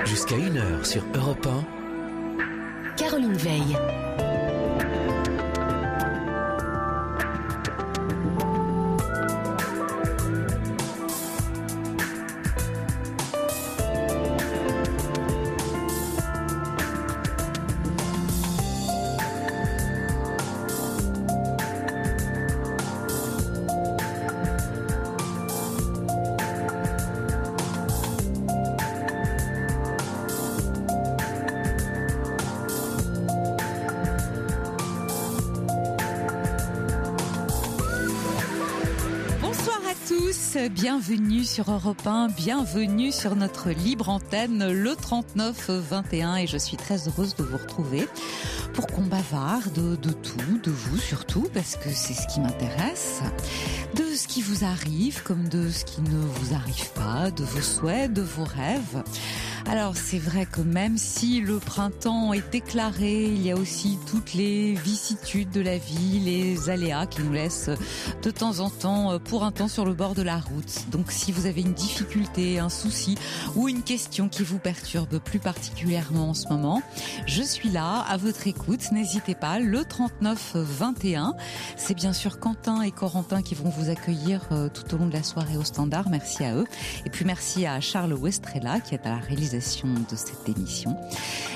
Jusqu'à 1h sur Europe 1. Caroline Veil. Bienvenue sur Europe 1, bienvenue sur notre libre antenne, le 39-21, et je suis très heureuse de vous retrouver pour qu'on bavarde de tout, de vous surtout, parce que c'est ce qui m'intéresse, de ce qui vous arrive comme de ce qui ne vous arrive pas, de vos souhaits, de vos rêves. Alors c'est vrai que même si le printemps est déclaré, il y a aussi toutes les vicissitudes de la vie, les aléas qui nous laissent de temps en temps pour un temps sur le bord de la route. Donc si vous avez une difficulté, un souci ou une question qui vous perturbe plus particulièrement en ce moment, je suis là à votre écoute. N'hésitez pas, le 39-21. C'est bien sûr Quentin et Corentin qui vont vous accueillir tout au long de la soirée au standard. Merci à eux. Et puis merci à Charles Westrella qui est à la réalisation de cette émission.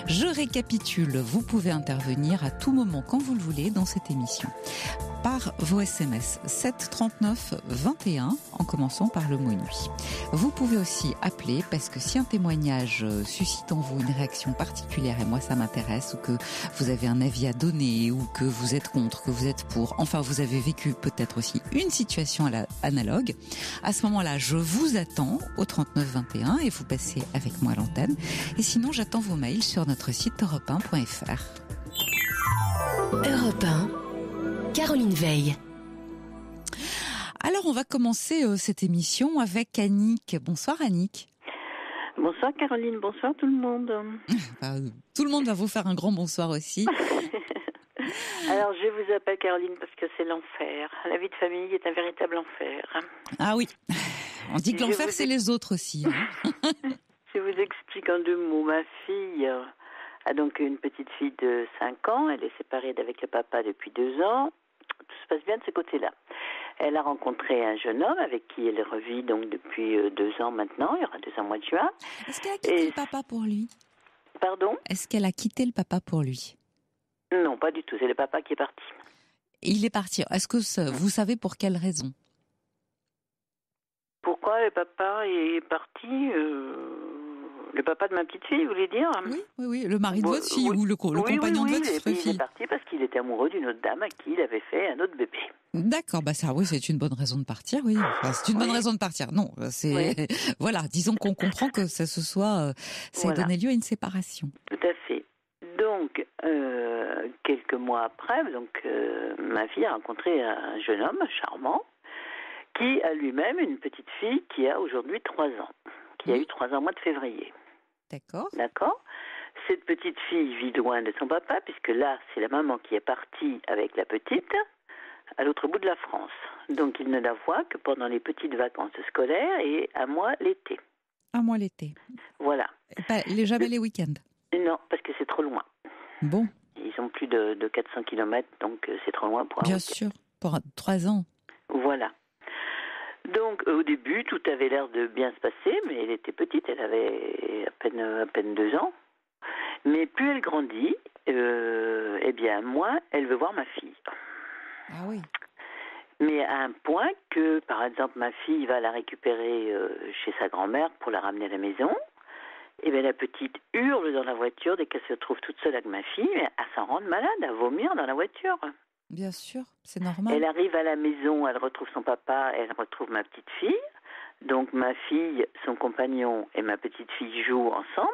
Je récapitule, vous pouvez intervenir à tout moment quand vous le voulez dans cette émission par vos SMS 7 39 21 en commençant par le mot nuit. Vous pouvez aussi appeler parce que si un témoignage suscite en vous une réaction particulière, et moi ça m'intéresse, ou que vous avez un avis à donner, ou que vous êtes contre, que vous êtes pour, enfin vous avez vécu peut-être aussi une situation analogue, à ce moment-là je vous attends au 39 21 et vous passez avec moi à l'antenne, et sinon j'attends vos mails sur notre site europe1.fr. Europe 1, Caroline Veil. Alors on va commencer cette émission avec Annick. Bonsoir Annick. Bonsoir Caroline, bonsoir tout le monde. Tout le monde va vous faire un grand bonsoir aussi. Alors je vous appelle Caroline parce que c'est l'enfer. La vie de famille est un véritable enfer. Ah oui, on dit que l'enfer c'est les autres aussi. Hein. Je vous explique en 2 mots. Ma fille a donc une petite fille de 5 ans. Elle est séparée d'avec le papa depuis 2 ans. Tout se passe bien de ce côté-là. Elle a rencontré un jeune homme avec qui elle revit donc depuis 2 ans maintenant. Il y aura 2 ans au mois de juin. Est-ce qu'elle a quitté le papa pour lui ? Pardon ? Est-ce qu'elle a quitté le papa pour lui ? Non, pas du tout. C'est le papa qui est parti. Il est parti. Est-ce que vous savez pour quelle raison ? Pourquoi le papa est parti Le papa de ma petite fille, vous voulez dire ? Oui, le mari de votre fille ou le compagnon de votre fille. Il est parti parce qu'il était amoureux d'une autre dame à qui il avait fait un autre bébé. D'accord, ça, oui, c'est une bonne raison de partir, oui. Enfin, c'est une bonne raison de partir. Non, c'est voilà, disons qu'on comprend que ça ait donné lieu à une séparation. Tout à fait. Donc, quelques mois après, ma fille a rencontré un jeune homme charmant qui a lui-même une petite fille qui a aujourd'hui 3 ans, qui a eu 3 ans au mois de février. D'accord. Cette petite fille vit loin de son papa, puisque là, c'est la maman qui est partie avec la petite à l'autre bout de la France. Donc, il ne la voit que pendant les petites vacances scolaires et à moi l'été. À moi l'été. Voilà. Jamais les week-ends. Non, parce que c'est trop loin. Bon. Ils ont plus de 400 km, donc c'est trop loin pour un Bien week-end. sûr, pour 3 ans. Voilà. Donc, au début, tout avait l'air de bien se passer, mais elle était petite, elle avait à peine 2 ans. Mais plus elle grandit, moins elle veut voir ma fille. Ah oui. Mais à un point que, par exemple, ma fille va la récupérer chez sa grand-mère pour la ramener à la maison. Et bien la petite hurle dans la voiture dès qu'elle se retrouve toute seule avec ma fille, mais à s'en rendre malade, à vomir dans la voiture. Bien sûr, c'est normal. Elle arrive à la maison, elle retrouve son papa, elle retrouve ma petite fille. Donc ma fille, son compagnon et ma petite fille jouent ensemble.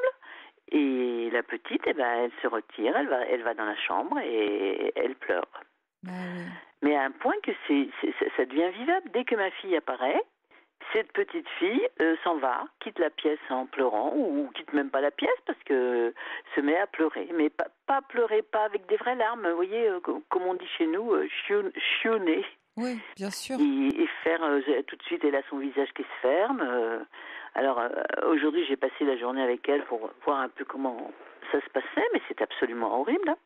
Et la petite, elle se retire, elle va dans la chambre et elle pleure. Oui. Mais à un point que ça devient vivable. Dès que ma fille apparaît, cette petite fille s'en va, quitte la pièce en pleurant, ou quitte même pas la pièce parce que se met à pleurer. Mais pas pleurer, pas avec des vraies larmes, vous voyez, comme on dit chez nous, chionner. Oui, bien sûr. Et faire tout de suite, elle a son visage qui se ferme. Aujourd'hui, j'ai passé la journée avec elle pour voir un peu comment ça se passait, mais c'est absolument horrible. Hein.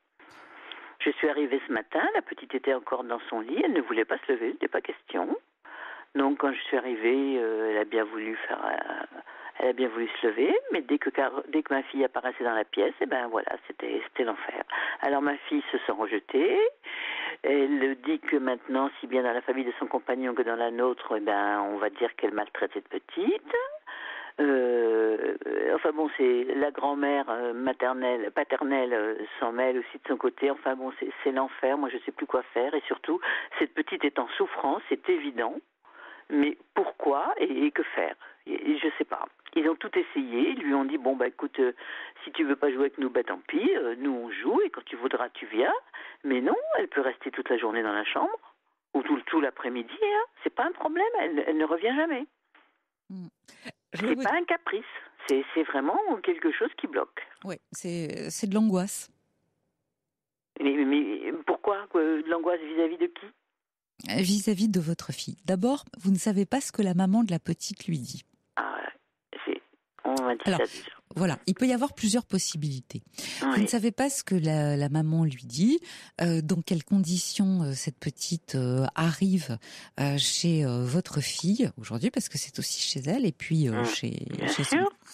Je suis arrivée ce matin, la petite était encore dans son lit, elle ne voulait pas se lever, il n'était pas question. Donc quand je suis arrivée, elle a bien voulu se lever, mais dès que ma fille apparaissait dans la pièce, c'était l'enfer. Alors ma fille se sent rejetée. Elle dit que maintenant, si bien dans la famille de son compagnon que dans la nôtre, on va dire qu'elle maltraite cette petite. C'est la grand-mère paternelle s'en mêle aussi de son côté. C'est l'enfer. Moi, je ne sais plus quoi faire. Et surtout, cette petite est en souffrance, c'est évident. Mais pourquoi et que faire? Et je ne sais pas. Ils ont tout essayé. Ils lui ont dit écoute, si tu veux pas jouer avec nous, tant pis. Nous on joue et quand tu voudras, tu viens. Mais non, elle peut rester toute la journée dans la chambre ou tout l'après-midi. Hein. C'est pas un problème. Elle ne revient jamais. C'est pas un caprice. C'est vraiment quelque chose qui bloque. Oui, c'est de l'angoisse. Mais pourquoi de l'angoisse vis-à-vis de qui? Vis-à-vis de votre fille. D'abord, vous ne savez pas ce que la maman de la petite lui dit. On m'a dit ça déjà. Voilà, il peut y avoir plusieurs possibilités. Oui. Vous ne savez pas ce que la maman lui dit, dans quelles conditions cette petite arrive chez votre fille aujourd'hui, parce que c'est aussi chez elle, et puis chez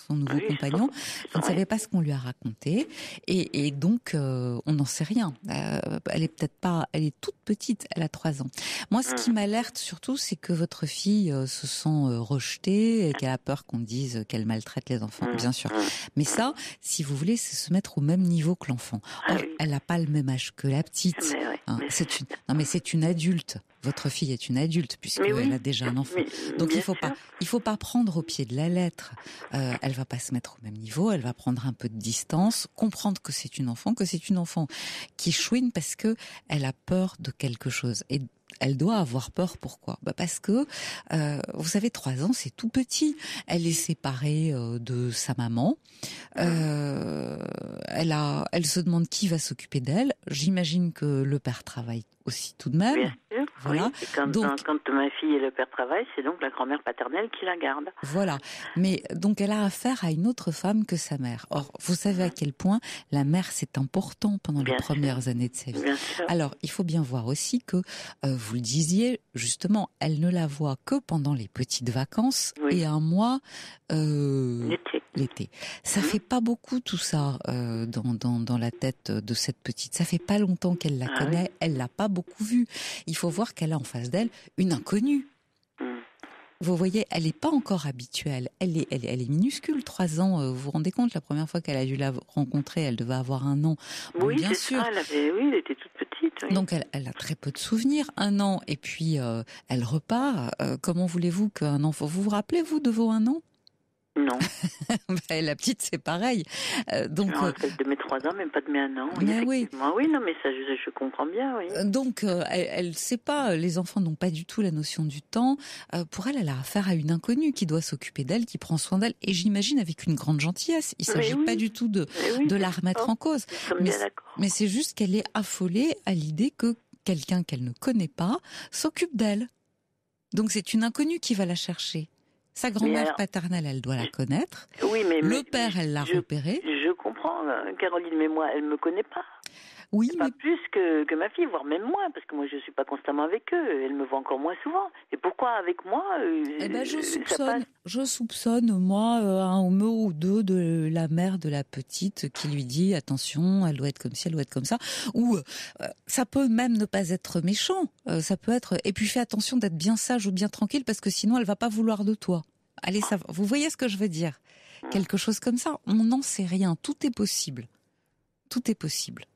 son nouveau compagnon. Vous ne savez pas ce qu'on lui a raconté, et donc on n'en sait rien. Elle est toute petite, elle a 3 ans. Moi, ce qui m'alerte surtout, c'est que votre fille se sent rejetée, et qu'elle a peur qu'on dise qu'elle maltraite les enfants, bien sûr. Mais ça, si vous voulez, c'est se mettre au même niveau que l'enfant. Or, elle n'a pas le même âge que la petite. C'est une adulte. Votre fille est une adulte puisqu'elle a déjà un enfant. Donc il faut pas prendre au pied de la lettre. Elle va pas se mettre au même niveau. Elle va prendre un peu de distance, comprendre que c'est une enfant qui chouine parce que elle a peur de quelque chose. Et elle doit avoir peur. Pourquoi? Parce que, vous savez, 3 ans, c'est tout petit. Elle est séparée de sa maman. Elle se demande qui va s'occuper d'elle. J'imagine que le père travaille aussi tout de même. Bien sûr. Voilà. Oui. Et quand ma fille et le père travaillent, c'est donc la grand-mère paternelle qui la garde. Voilà. Mais donc elle a affaire à une autre femme que sa mère. Or, vous savez à quel point la mère c'est important pendant les premières années de sa vie. Bien sûr. Alors, il faut bien voir aussi que vous le disiez justement, elle ne la voit que pendant les petites vacances et un mois l'été. Ça fait pas beaucoup tout ça dans la tête de cette petite. Ça fait pas longtemps qu'elle la connaît. Elle l'a pas beaucoup vue. Il faut voir qu'elle a en face d'elle une inconnue. Vous voyez, elle n'est pas encore habituelle. Elle est minuscule, 3 ans. Vous vous rendez compte, la première fois qu'elle a dû la rencontrer, elle devait avoir 1 an. Bon, oui, bien sûr. Ça, elle était toute petite. Oui. Donc elle a très peu de souvenirs. 1 an, et puis elle repart. Comment voulez-vous qu'un enfant... Vous vous rappelez, vous, de vos 1 an? Non. La petite, c'est pareil. Donc, je me rappelle de mes 3 ans, même pas de mes 1 an. Mais oui. Oui, non, mais ça, je comprends bien, oui. Donc, elle sait pas, les enfants n'ont pas du tout la notion du temps. Pour elle a affaire à une inconnue qui doit s'occuper d'elle, qui prend soin d'elle. Et j'imagine avec une grande gentillesse. Il s'agit pas du tout de la remettre en cause. Mais c'est juste qu'elle est affolée à l'idée que quelqu'un qu'elle ne connaît pas s'occupe d'elle. Donc, c'est une inconnue qui va la chercher. Sa grand-mère paternelle, elle doit la connaître. Oui, mais le père, elle l'a repéré. Je comprends, Caroline, mais moi, elle me connaît pas. Oui, pas plus que ma fille, voire même moins, parce que moi, je suis pas constamment avec eux. Elle me voit encore moins souvent. Et pourquoi avec moi je soupçonne, moi, un mot ou deux de la mère de la petite qui lui dit attention, elle doit être comme ci, elle doit être comme ça. Ou ça peut même ne pas être méchant. Ça peut être. Et puis fais attention d'être bien sage ou bien tranquille, parce que sinon, elle va pas vouloir de toi. Allez, ça. Vous voyez ce que je veux dire? Quelque chose comme ça. On n'en sait rien. Tout est possible. Tout est possible.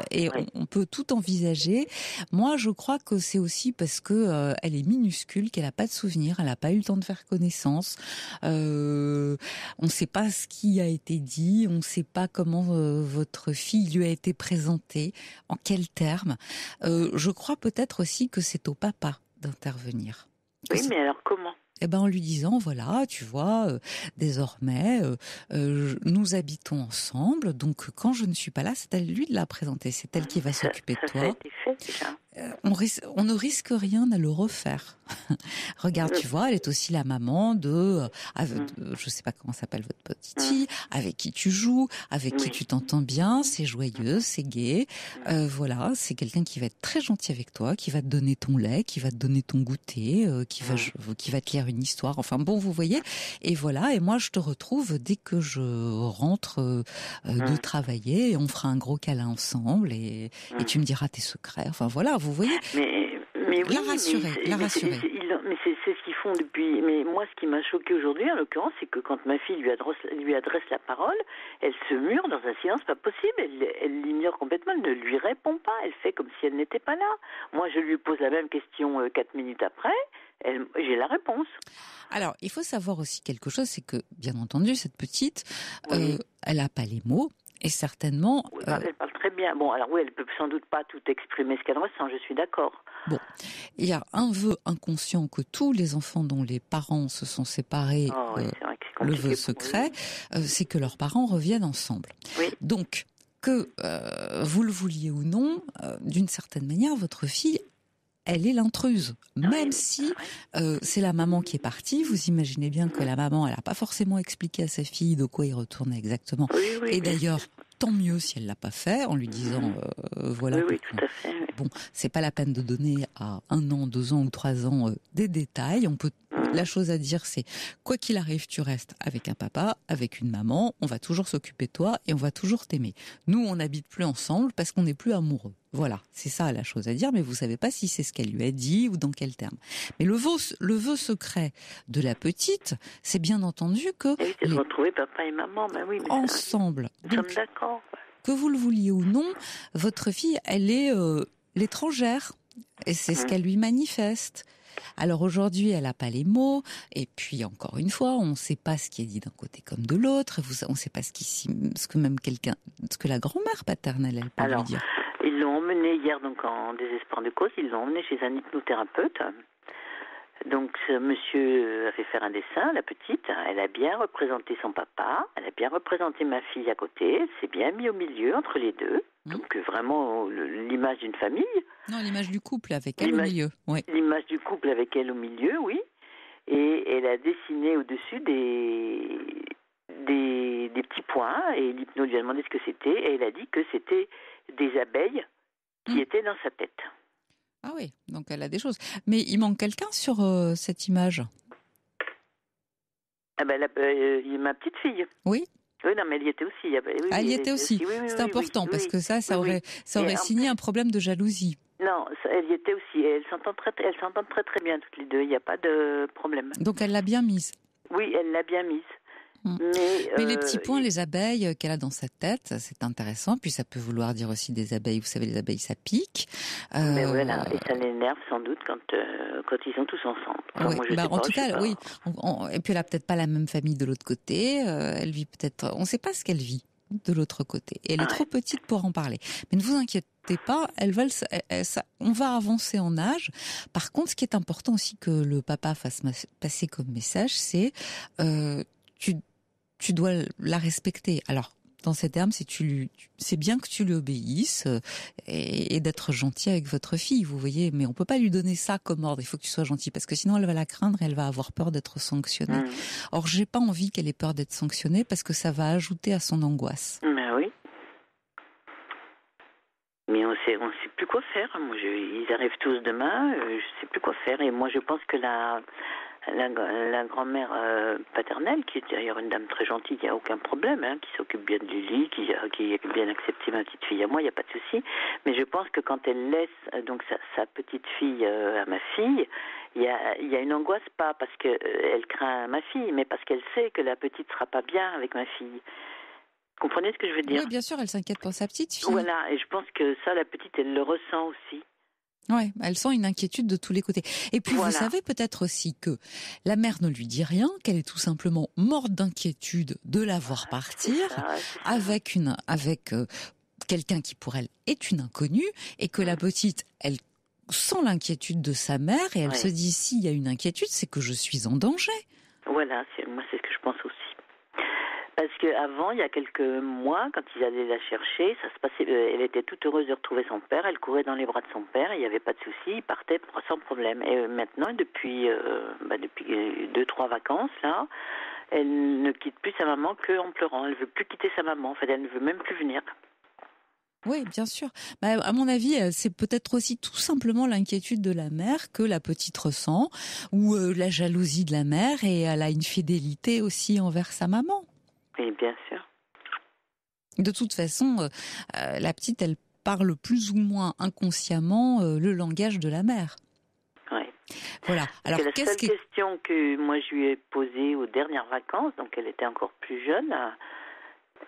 Et on peut tout envisager. Moi, je crois que c'est aussi parce que elle est minuscule, qu'elle n'a pas de souvenirs, elle n'a pas eu le temps de faire connaissance. On ne sait pas ce qui a été dit, on ne sait pas comment votre fille lui a été présentée, en quels termes. Je crois peut-être aussi que c'est au papa d'intervenir. Oui, mais alors comment ? En lui disant, voilà, tu vois, désormais, nous habitons ensemble, donc quand je ne suis pas là, c'est à lui de la présenter, c'est elle qui va s'occuper de toi. Ça a été fait déjà. on ne risque rien à le refaire. Regarde, tu vois, elle est aussi la maman de je sais pas comment s'appelle votre petite fille, avec qui tu joues, avec qui tu t'entends bien, c'est joyeux, c'est gai. Voilà, c'est quelqu'un qui va être très gentil avec toi, qui va te donner ton lait, qui va te donner ton goûter, qui va te lire une histoire. Enfin bon, vous voyez. Et voilà, et moi je te retrouve dès que je rentre de travailler, et on fera un gros câlin ensemble, et tu me diras tes secrets. Enfin voilà, vous voyez. Mais oui, la rassurer. Mais c'est ce qu'ils font depuis. Mais moi, ce qui m'a choqué aujourd'hui, en l'occurrence, c'est que quand ma fille lui adresse la parole, elle se mure dans un silence pas possible. Elle l'ignore complètement. Elle ne lui répond pas. Elle fait comme si elle n'était pas là. Moi, je lui pose la même question 4 minutes après. J'ai la réponse. Alors, il faut savoir aussi quelque chose, c'est que, bien entendu, cette petite, elle n'a pas les mots. Et certainement... Oui, elle parle très bien. Bon, alors oui, elle peut sans doute pas tout exprimer ce qu'elle ressent, je suis d'accord. Bon, il y a un vœu inconscient que tous les enfants dont les parents se sont séparés, le vœu secret, c'est que leurs parents reviennent ensemble. Oui. Donc, que vous le vouliez ou non, d'une certaine manière, votre fille... elle est l'intruse. Même si c'est la maman qui est partie, vous imaginez bien que la maman, elle n'a pas forcément expliqué à sa fille de quoi il retournait exactement. Et d'ailleurs, tant mieux si elle l'a pas fait, en lui disant voilà. Oui, tout à fait. Bon, c'est pas la peine de donner à 1 an, 2 ans ou 3 ans des détails. La chose à dire, c'est quoi qu'il arrive, tu restes avec un papa, avec une maman. On va toujours s'occuper de toi et on va toujours t'aimer. Nous, on n'habite plus ensemble parce qu'on n'est plus amoureux. Voilà, c'est ça la chose à dire, mais vous savez pas si c'est ce qu'elle lui a dit ou dans quel terme. Mais le vœu secret de la petite, c'est bien entendu que... Oui, c'est de retrouver papa et maman, ben oui. Mais ensemble. Nous sommes d'accord. Que vous le vouliez ou non, votre fille, elle est l'étrangère. Et c'est ce qu'elle lui manifeste. Alors aujourd'hui, elle n'a pas les mots, et puis encore une fois, on ne sait pas ce qui est dit d'un côté comme de l'autre, on ne sait pas ce que la grand-mère paternelle, elle peut lui dire. Ils l'ont emmenée hier, donc en désespoir de cause, ils l'ont emmenée chez un hypnothérapeute. Donc ce monsieur a fait faire un dessin, la petite, elle a bien représenté son papa, elle a bien représenté ma fille à côté, elle s'est bien mis au milieu entre les deux. Donc vraiment l'image d'une famille. Non, l'image du couple avec elle au milieu. Oui. L'image du couple avec elle au milieu, oui. Et elle a dessiné au-dessus des petits points, et l'hypno lui a demandé ce que c'était, et elle a dit que c'était des abeilles qui étaient dans sa tête. Ah oui, donc elle a des choses. Mais il manque quelqu'un sur cette image. Ah ben, ma petite fille. Oui. Oui, non, mais elle y était aussi. Elle y était aussi. C'est important parce que ça aurait signé un problème de jalousie. Non, elle y était aussi. Elles s'entendent très bien toutes les deux. Il n'y a pas de problème. Donc elle l'a bien mise. Oui, elle l'a bien mise. Mais les petits points, les abeilles qu'elle a dans sa tête, c'est intéressant. Puis ça peut vouloir dire aussi des abeilles. Vous savez, les abeilles, ça pique. Mais voilà, et ça l'énerve sans doute quand ils sont tous ensemble. Enfin, oui, moi, en tout cas, oui. Et puis elle a peut-être pas la même famille de l'autre côté. Elle vit peut-être. On ne sait pas ce qu'elle vit de l'autre côté. Et elle est trop petite pour en parler. Mais ne vous inquiétez pas, on va avancer en âge. Par contre, ce qui est important aussi que le papa fasse passer comme message, c'est tu dois la respecter. Alors, dans ces termes, c'est bien que tu lui obéisses et d'être gentil avec votre fille, vous voyez. Mais on peut pas lui donner ça comme ordre. Il faut que tu sois gentil parce que sinon elle va la craindre et elle va avoir peur d'être sanctionnée. Or, j'ai pas envie qu'elle ait peur d'être sanctionnée parce que ça va ajouter à son angoisse. Ben oui. Mais on sait plus quoi faire. Moi, ils arrivent tous demain. Je sais plus quoi faire. Et moi, je pense que la grand-mère paternelle, qui est d'ailleurs une dame très gentille, il n'y a aucun problème, qui s'occupe bien de Lily, qui a bien accepté ma petite fille à moi, il n'y a pas de souci. Mais je pense que quand elle laisse donc sa petite fille à ma fille, il y a une angoisse, pas parce qu'elle craint ma fille, mais parce qu'elle sait que la petite ne sera pas bien avec ma fille. Vous comprenez ce que je veux dire? Oui, bien sûr, elle s'inquiète pour sa petite fille. Voilà, et je pense que ça, la petite, elle le ressent aussi. Ouais, elle sent une inquiétude de tous les côtés. Et puis vous savez peut-être aussi que la mère ne lui dit rien, qu'elle est tout simplement morte d'inquiétude de la voir partir avec quelqu'un qui pour elle est une inconnue, et que la petite, elle sent l'inquiétude de sa mère et elle se dit s'il y a une inquiétude, c'est que je suis en danger. Voilà, moi c'est ce que je pense aussi. Parce qu'avant, il y a quelques mois, quand ils allaient la chercher, ça se passait. Elle était toute heureuse de retrouver son père. Elle courait dans les bras de son père. Il n'y avait pas de souci. Il partait sans problème. Et maintenant, depuis 2-3 vacances, là, elle ne quitte plus sa maman qu'en pleurant. Elle ne veut plus quitter sa maman. En fait, elle ne veut même plus venir. Oui, bien sûr. Bah, à mon avis, c'est peut-être aussi tout simplement l'inquiétude de la mère que la petite ressent, ou la jalousie de la mère, et elle a une fidélité aussi envers sa maman. Oui, bien sûr. De toute façon, la petite, elle parle plus ou moins inconsciemment le langage de la mère. Oui. Voilà. Alors, la seule question que moi je lui ai posée aux dernières vacances, donc elle était encore plus jeune,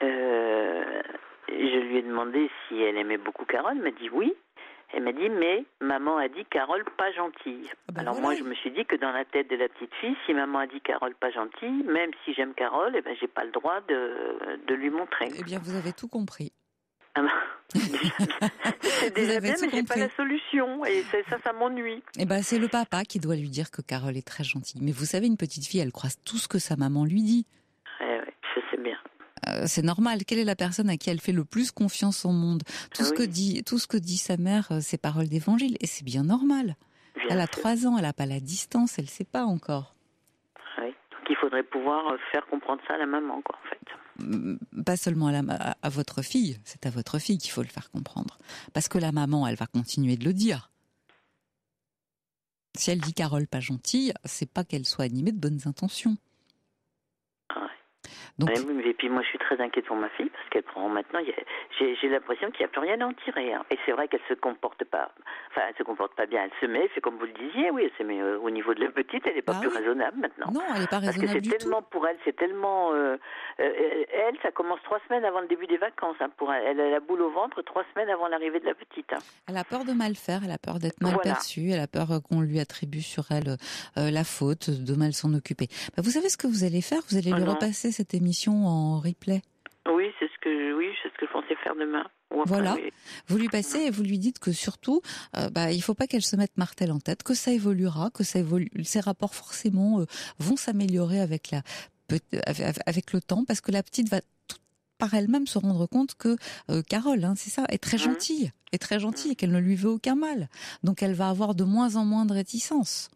je lui ai demandé si elle aimait beaucoup Carole. Elle m'a dit oui. Elle m'a dit, mais maman a dit Carole pas gentille. Alors voilà. Moi, je me suis dit que dans la tête de la petite fille, si maman a dit Carole pas gentille, même si j'aime Carole, eh ben, j'ai pas le droit de lui montrer. Eh bien, vous avez tout compris. Ah ben, c'est déjà bien, mais j'ai pas la solution. Et ça m'ennuie. Eh ben, c'est le papa qui doit lui dire que Carole est très gentille. Mais vous savez, une petite fille, elle croise tout ce que sa maman lui dit. Oui, je sais bien. C'est normal. Quelle est la personne à qui elle fait le plus confiance au monde ? Tout ce que dit sa mère, c'est paroles d'évangile. Et c'est bien normal. Elle a 3 ans, elle n'a pas la distance, elle ne sait pas encore. Oui. Donc il faudrait pouvoir faire comprendre ça à la maman, quoi, en fait. Pas seulement à votre fille, c'est à votre fille qu'il faut le faire comprendre. Parce que la maman, elle va continuer de le dire. Si elle dit Carole pas gentille, c'est pas qu'elle soit animée de bonnes intentions. Donc... Et puis moi je suis très inquiète pour ma fille parce qu'elle prend maintenant, j'ai l'impression qu'il n'y a plus rien à en tirer. Hein. Et c'est vrai qu'elle se comporte pas bien. Elle se met, fait comme vous le disiez, oui, elle se met au niveau de la petite, elle n'est pas plus raisonnable maintenant. Non, elle n'est pas raisonnable parce que du tout. Pour elle, c'est tellement... elle, ça commence 3 semaines avant le début des vacances. Hein, pour elle a la boule au ventre 3 semaines avant l'arrivée de la petite. Hein. Elle a peur de mal faire, elle a peur d'être mal perçue, elle a peur qu'on lui attribue sur elle la faute, de mal s'en occuper. Bah, vous savez ce que vous allez faire ? Vous allez lui repasser cette émission en replay. Oui, c'est ce que je pensais faire demain. Voilà, vous lui passez et vous lui dites que surtout, il faut pas qu'elle se mette martel en tête, que ça évoluera, que ses rapports forcément vont s'améliorer avec le temps, parce que la petite va par elle-même se rendre compte que Carole, c'est ça, est très gentille, et qu'elle ne lui veut aucun mal. Donc elle va avoir de moins en moins de réticence.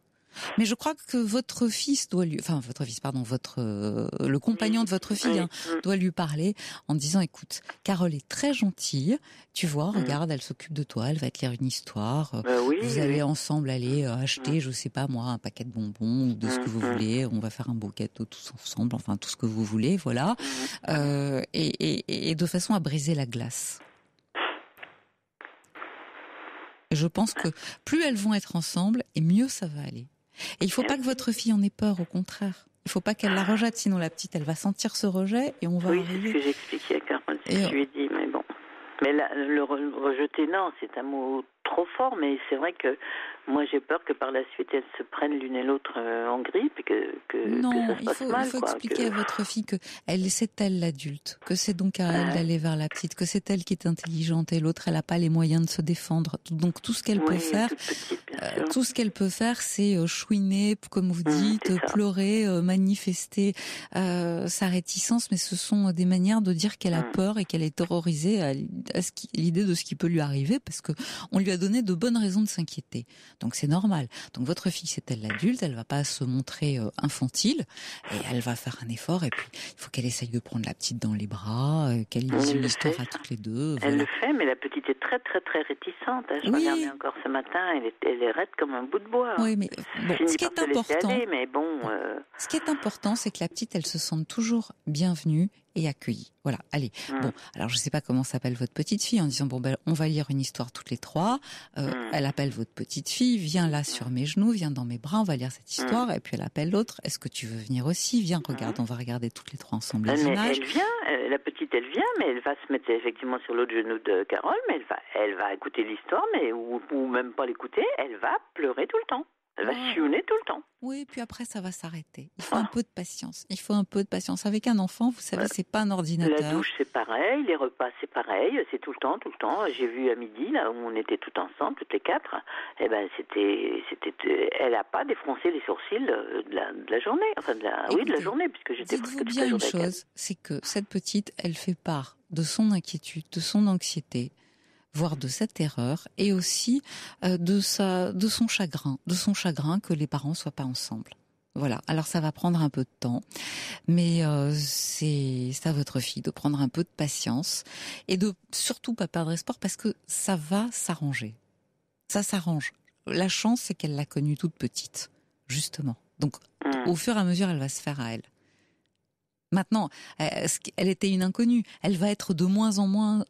Mais je crois que votre fils doit le compagnon de votre fille doit lui parler en disant, écoute, Carole est très gentille, tu vois, regarde, elle s'occupe de toi, elle va te lire une histoire, vous allez ensemble aller acheter, je sais pas moi, un paquet de bonbons ou de ce que vous voulez, on va faire un beau gâteau tous ensemble, enfin tout ce que vous voulez, voilà, et de façon à briser la glace. Je pense que plus elles vont être ensemble, et mieux ça va aller. Et il ne faut pas que votre fille en ait peur, au contraire. Il ne faut pas qu'elle la rejette, sinon la petite, elle va sentir ce rejet et on va arriver... Oui, c'est ce que j'expliquais à Carole, je lui ai dit, mais bon. Mais là, le rejeter, non, c'est un mot trop fort, mais c'est vrai que moi j'ai peur que par la suite elles se prennent l'une et l'autre en grippe et que ça se passe mal. Il faut expliquer à votre fille que c'est elle l'adulte, que c'est donc à elle d'aller vers la petite, que c'est elle qui est intelligente et l'autre elle n'a pas les moyens de se défendre. Donc tout ce qu'elle peut faire, c'est chouiner, comme vous dites, pleurer, manifester sa réticence, mais ce sont des manières de dire qu'elle a peur et qu'elle est terrorisée à l'idée de ce qui peut lui arriver, parce que on lui a donné de bonnes raisons de s'inquiéter. Donc c'est normal. Donc votre fille, c'est elle l'adulte, elle va pas se montrer infantile, et elle va faire un effort, et puis il faut qu'elle essaye de prendre la petite dans les bras, qu'elle lise une histoire à toutes les deux. Elle le fait, mais la petite est très très très réticente. Je regardais encore ce matin, elle est raide comme un bout de bois. Oui, mais bon, ce qui est important, ce qui est important, c'est que la petite, elle se sente toujours bienvenue et accueillie. Voilà, allez. Bon, alors je sais pas comment s'appelle votre petite fille, en disant on va lire une histoire toutes les 3. Elle appelle votre petite fille, viens là sur mes genoux, viens dans mes bras, on va lire cette histoire. Et puis elle appelle l'autre, est-ce que tu veux venir aussi ? Viens, regarde, on va regarder toutes les 3 ensemble les images. Elle vient, la petite elle vient, mais elle va se mettre effectivement sur l'autre genou de Carole, mais elle va écouter l'histoire, mais ou même pas l'écouter, elle va pleurer tout le temps. Elle va chionner tout le temps. Oui, puis après, ça va s'arrêter. Il faut un peu de patience. Il faut un peu de patience. Avec un enfant, vous savez, c'est pas un ordinateur. La douche, c'est pareil. Les repas, c'est pareil. C'est tout le temps, tout le temps. J'ai vu à midi, là, où on était tout ensemble, toutes les quatre. Eh ben, elle a pas défroncé les sourcils de la journée. Enfin, de la journée, puisque j'étais presque toute la journée. Dites-vous bien une chose, c'est que cette petite, elle fait part de son inquiétude, de son anxiété, voire de cette erreur, et aussi de son chagrin que les parents soient pas ensemble. Voilà. Alors ça va prendre un peu de temps, mais c'est à votre fille de prendre un peu de patience et de surtout pas perdre espoir parce que ça va s'arranger. Ça s'arrange. La chance, c'est qu'elle l'a connue toute petite, justement. Donc, au fur et à mesure, elle va se faire à elle. Maintenant, elle était une inconnue. Elle va être de moins en moins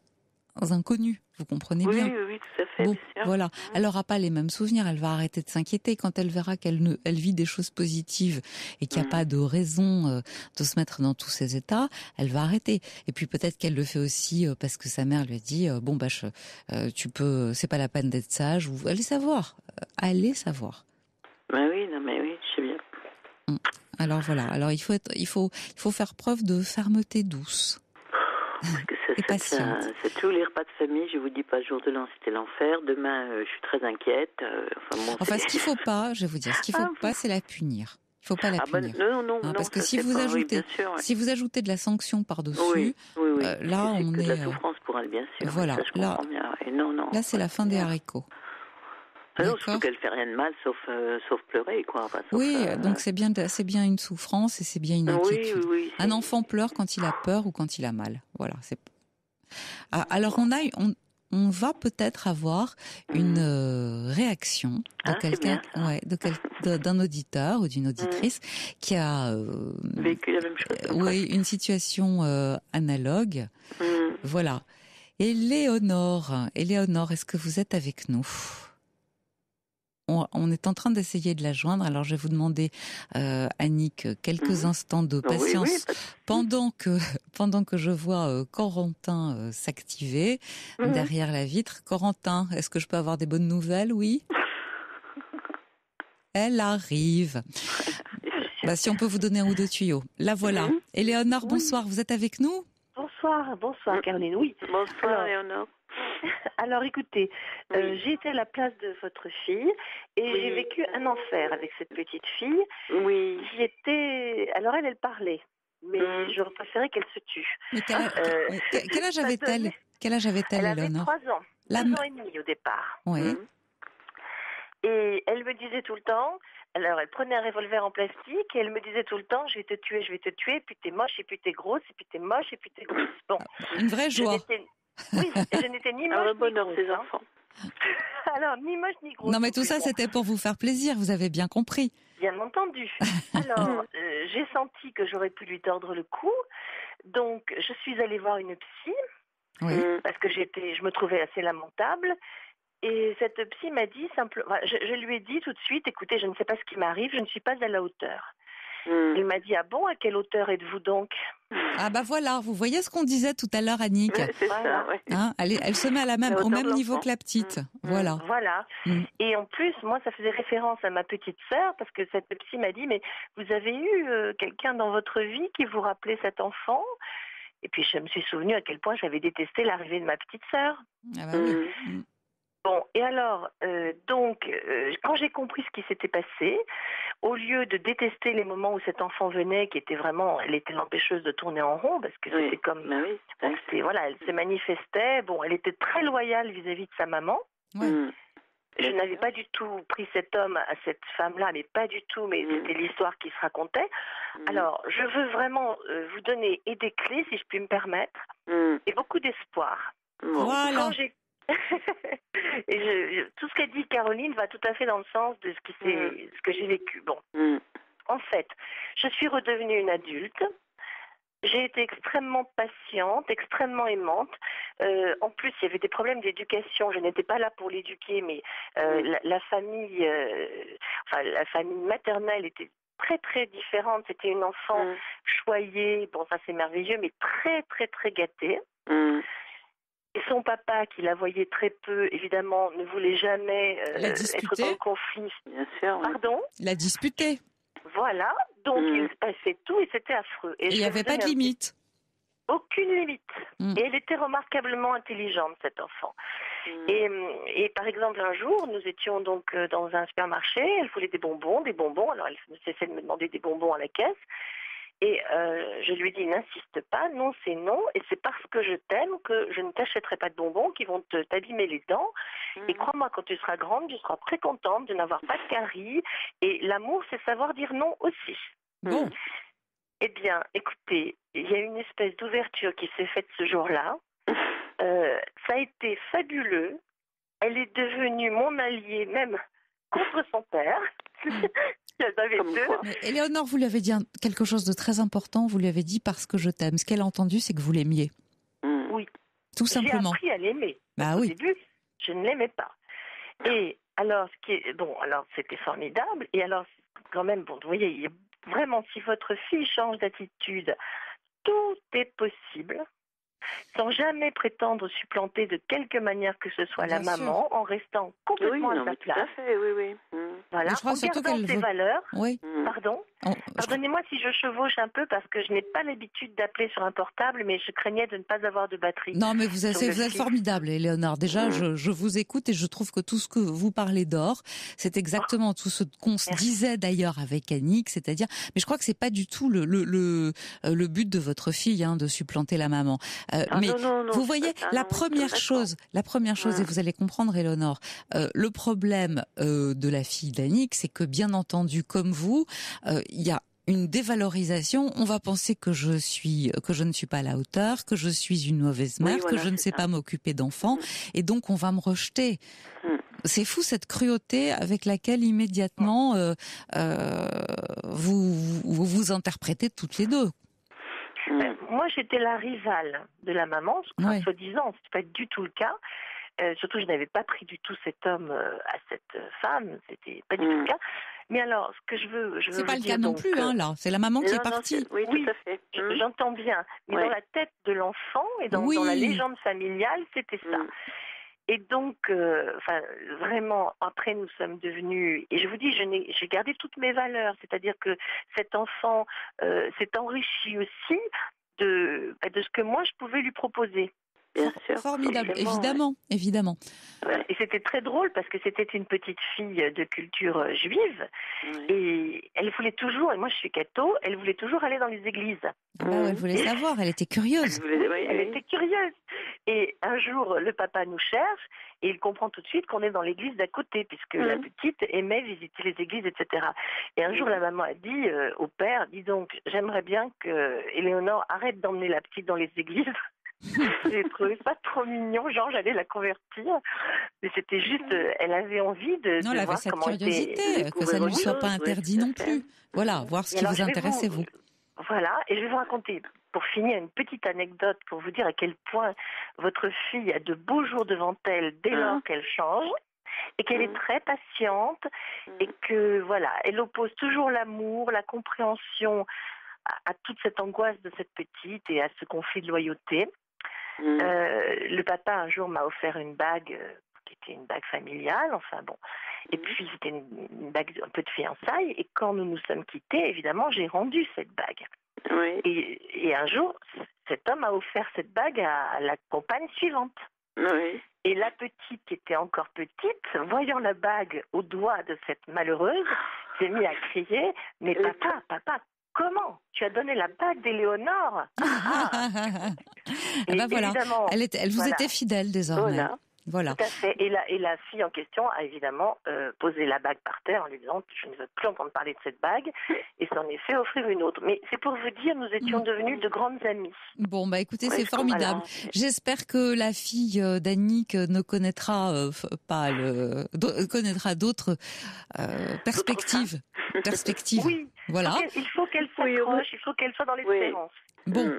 inconnue. Vous comprenez bien. Oui, tout à fait. Bon, voilà. Elle n'aura pas les mêmes souvenirs. Elle va arrêter de s'inquiéter quand elle verra elle vit des choses positives et qu'il n'y a pas de raison de se mettre dans tous ces états. Elle va arrêter. Et puis peut-être qu'elle le fait aussi parce que sa mère lui a dit tu peux, c'est pas la peine d'être sage. Ou allez savoir. Oui, je sais bien. Alors voilà. Alors il faut faire preuve de fermeté douce. Parce que c'est tous les repas de famille, je vous dis pas, le jour de l'an c'était l'enfer, demain je suis très inquiète. Ce qu'il faut pas, je vais vous dire, c'est la punir. Il faut pas la punir. Non, parce que si vous ajoutez de la sanction par-dessus, là on est... de la souffrance pour elle, bien sûr. Voilà, ça, là c'est la fin des haricots. Surtout qu'elle fait rien de mal sauf pleurer, quoi. Enfin, donc c'est bien une souffrance et c'est bien une inquiétude. Un enfant pleure quand il a peur ou quand il a mal. Voilà. Alors on va peut-être avoir une réaction de quelqu'un, d'un auditeur ou d'une auditrice qui a vécu la même chose. Une situation analogue. Voilà. Éléonore, est-ce que vous êtes avec nous ? On est en train d'essayer de la joindre. Alors, je vais vous demander, Annick, quelques instants de patience pendant que je vois Corentin s'activer derrière la vitre. Corentin, est-ce que je peux avoir des bonnes nouvelles ? Oui. Elle arrive. Si on peut vous donner un ou deux tuyaux. La voilà. Éléonore, bonsoir. Vous êtes avec nous ? Bonsoir Caroline. Oui. Bonsoir Éléonore. Alors écoutez, j'ai été à la place de votre fille et j'ai vécu un enfer avec cette petite fille. Oui. Alors elle parlait, mais j'aurais préféré qu'elle se tue. Mais quel âge avait-elle ? Quel âge avait-elle, Éléonore ? Elle avait 3 ans. 2 ans et demi au départ. Oui. Et elle me disait tout le temps, alors elle prenait un revolver en plastique et elle me disait tout le temps, je vais te tuer, puis t'es moche, et puis t'es grosse, et puis t'es moche, et puis t'es grosse. Bon. Une vraie joie. Oui, je n'étais ni moche le bonheur ni des grosse, enfants. Alors, ni moche ni grosse. Non, mais tout ça, c'était pour vous faire plaisir, vous avez bien compris. Bien entendu. Alors, j'ai senti que j'aurais pu lui tordre le cou, donc je suis allée voir une psy, parce que je me trouvais assez lamentable. Et cette psy m'a dit simplement, je lui ai dit tout de suite, écoutez, je ne sais pas ce qui m'arrive, je ne suis pas à la hauteur. Elle m'a dit, ah bon, à quelle hauteur êtes-vous donc ? Ah voilà, vous voyez ce qu'on disait tout à l'heure, Annick. C'est ça, ouais. Elle se met au même niveau que la petite. Voilà. Et en plus, moi, ça faisait référence à ma petite sœur, parce que cette psy m'a dit, mais vous avez eu quelqu'un dans votre vie qui vous rappelait cet enfant ? Et puis je me suis souvenue à quel point j'avais détesté l'arrivée de ma petite sœur. Ah bah oui. Bon, et alors, quand j'ai compris ce qui s'était passé, au lieu de détester les moments où cet enfant venait, elle était l'empêcheuse de tourner en rond, parce que c'était comme, elle se manifestait, elle était très loyale vis-à-vis de sa maman. Je n'avais pas du tout pris cet homme à cette femme-là, mais pas du tout, mais c'était l'histoire qui se racontait. Alors, je veux vraiment vous donner des clés, si je puis me permettre, et beaucoup d'espoir. Voilà. Et tout ce qu'a dit Caroline va tout à fait dans le sens de ce que j'ai vécu. Bon, en fait, je suis redevenue une adulte. J'ai été extrêmement patiente, extrêmement aimante. En plus, il y avait des problèmes d'éducation. Je n'étais pas là pour l'éduquer, mais la famille maternelle était très très différente. C'était une enfant choyée. Bon, ça c'est merveilleux, mais très très très gâtée. Et son papa, qui la voyait très peu, évidemment, ne voulait jamais être dans le conflit. Bien sûr. Pardon ? La disputer. Voilà, donc il se passait tout et c'était affreux. Et il n'y avait pas de limite. Aucune limite. Et elle était remarquablement intelligente, cette enfant. Et par exemple, un jour, nous étions donc dans un supermarché, elle voulait des bonbons, alors elle ne cessait de me demander des bonbons à la caisse. Et je lui ai dit, n'insiste pas, non c'est non, et c'est parce que je t'aime que je ne t'achèterai pas de bonbons qui vont t'abîmer les dents. Et crois-moi, quand tu seras grande, tu seras très contente de n'avoir pas de caries. Et l'amour, c'est savoir dire non aussi. Bon. Eh bien, écoutez, il y a une espèce d'ouverture qui s'est faite ce jour-là. Ça a été fabuleux. Elle est devenue mon alliée, même contre son père. Mais Éléonore, vous lui avez dit quelque chose de très important. Vous lui avez dit parce que je t'aime. Ce qu'elle a entendu, c'est que vous l'aimiez. Oui. Tout simplement. J'ai appris à l'aimer. Bah Au oui. début, je ne l'aimais pas. Et alors, alors c'était formidable. Et alors, quand même, bon, vous voyez, vraiment, si votre fille change d'attitude, tout est possible. Sans jamais prétendre supplanter de quelque manière que ce soit la maman, en restant complètement à sa place. Tout à fait, oui. Voilà, je crois en surtout gardant ses valeurs. Oui. Pardon. Pardonnez-moi si je chevauche un peu parce que je n'ai pas l'habitude d'appeler sur un portable, mais je craignais de ne pas avoir de batterie. Non, mais vous êtes formidable, Éléonore. Déjà, je vous écoute et je trouve que tout ce que vous parlez d'or, c'est exactement tout ce qu'on se disait d'ailleurs avec Annick, c'est-à-dire, mais je crois que c'est pas du tout le but de votre fille, de supplanter la maman. Mais non, vous voyez, la première chose, et vous allez comprendre, Éléonore, le problème de la fille d'Annick, c'est que bien entendu, comme vous, il y a une dévalorisation. On va penser que je ne suis pas à la hauteur, que je suis une mauvaise mère, que je ne sais pas m'occuper d'enfants, et donc on va me rejeter. C'est fou cette cruauté avec laquelle immédiatement vous interprétez toutes les deux. Moi, j'étais la rivale de la maman, soi-disant, c'est pas du tout le cas. Surtout, je n'avais pas pris du tout cet homme à cette femme, c'était pas du tout le cas. Mais alors, ce que je veux c'est pas le cas donc, non plus, là. C'est la maman qui est partie. Oui, tout à fait. J'entends bien. Mais dans la tête de l'enfant et dans la légende familiale, c'était ça. Et donc, vraiment, après, nous sommes devenus... Et je vous dis, j'ai gardé toutes mes valeurs. C'est-à-dire que cet enfant s'est enrichi aussi de ce que moi, je pouvais lui proposer. Bien sûr. Formidable, évidemment. Et c'était très drôle parce que c'était une petite fille de culture juive et elle voulait toujours, et moi je suis catho, elle voulait toujours aller dans les églises. Elle voulait savoir, elle était curieuse. Elle était curieuse. Et un jour, le papa nous cherche et il comprend tout de suite qu'on est dans l'église d'à côté puisque la petite aimait visiter les églises, etc. Et un jour, la maman a dit au père, dis donc, j'aimerais bien que Éléonore arrête d'emmener la petite dans les églises. J'ai trouvé ça trop mignon, genre j'allais la convertir, mais c'était juste, elle avait envie de elle avait voir cette comment curiosité, que ça ne lui soit pas interdit non plus. Voilà, voir ce qui vous intéressait, vous. Voilà, et je vais vous raconter, pour finir, une petite anecdote pour vous dire à quel point votre fille a de beaux jours devant elle dès lors qu'elle change, et qu'elle est très patiente, et que, voilà, elle oppose toujours l'amour, la compréhension à toute cette angoisse de cette petite et à ce conflit de loyauté. Le papa un jour m'a offert une bague qui était une bague familiale, enfin bon. Et puis c'était une bague un peu de fiançailles. Et quand nous nous sommes quittés, évidemment, j'ai rendu cette bague. Oui. Et un jour, cet homme a offert cette bague à la compagne suivante. Oui. Et la petite, qui était encore petite, voyant la bague au doigt de cette malheureuse, s'est mise à crier « Mais papa, comment tu as donné la bague d'Éléonore ?» Et voilà, elle vous était fidèle désormais. Voilà. Tout à fait. Et la fille en question a évidemment posé la bague par terre en lui disant « Je ne veux plus entendre parler de cette bague » et s'en est fait offrir une autre. Mais c'est pour vous dire, nous étions devenus de grandes amies. Bon, écoutez, c'est formidable. J'espère que la fille d'Annick ne connaîtra connaîtra d'autres perspectives. Oui. Voilà. Il faut qu'elle s'accroche, il faut qu'elle soit dans l'espérance. Bon,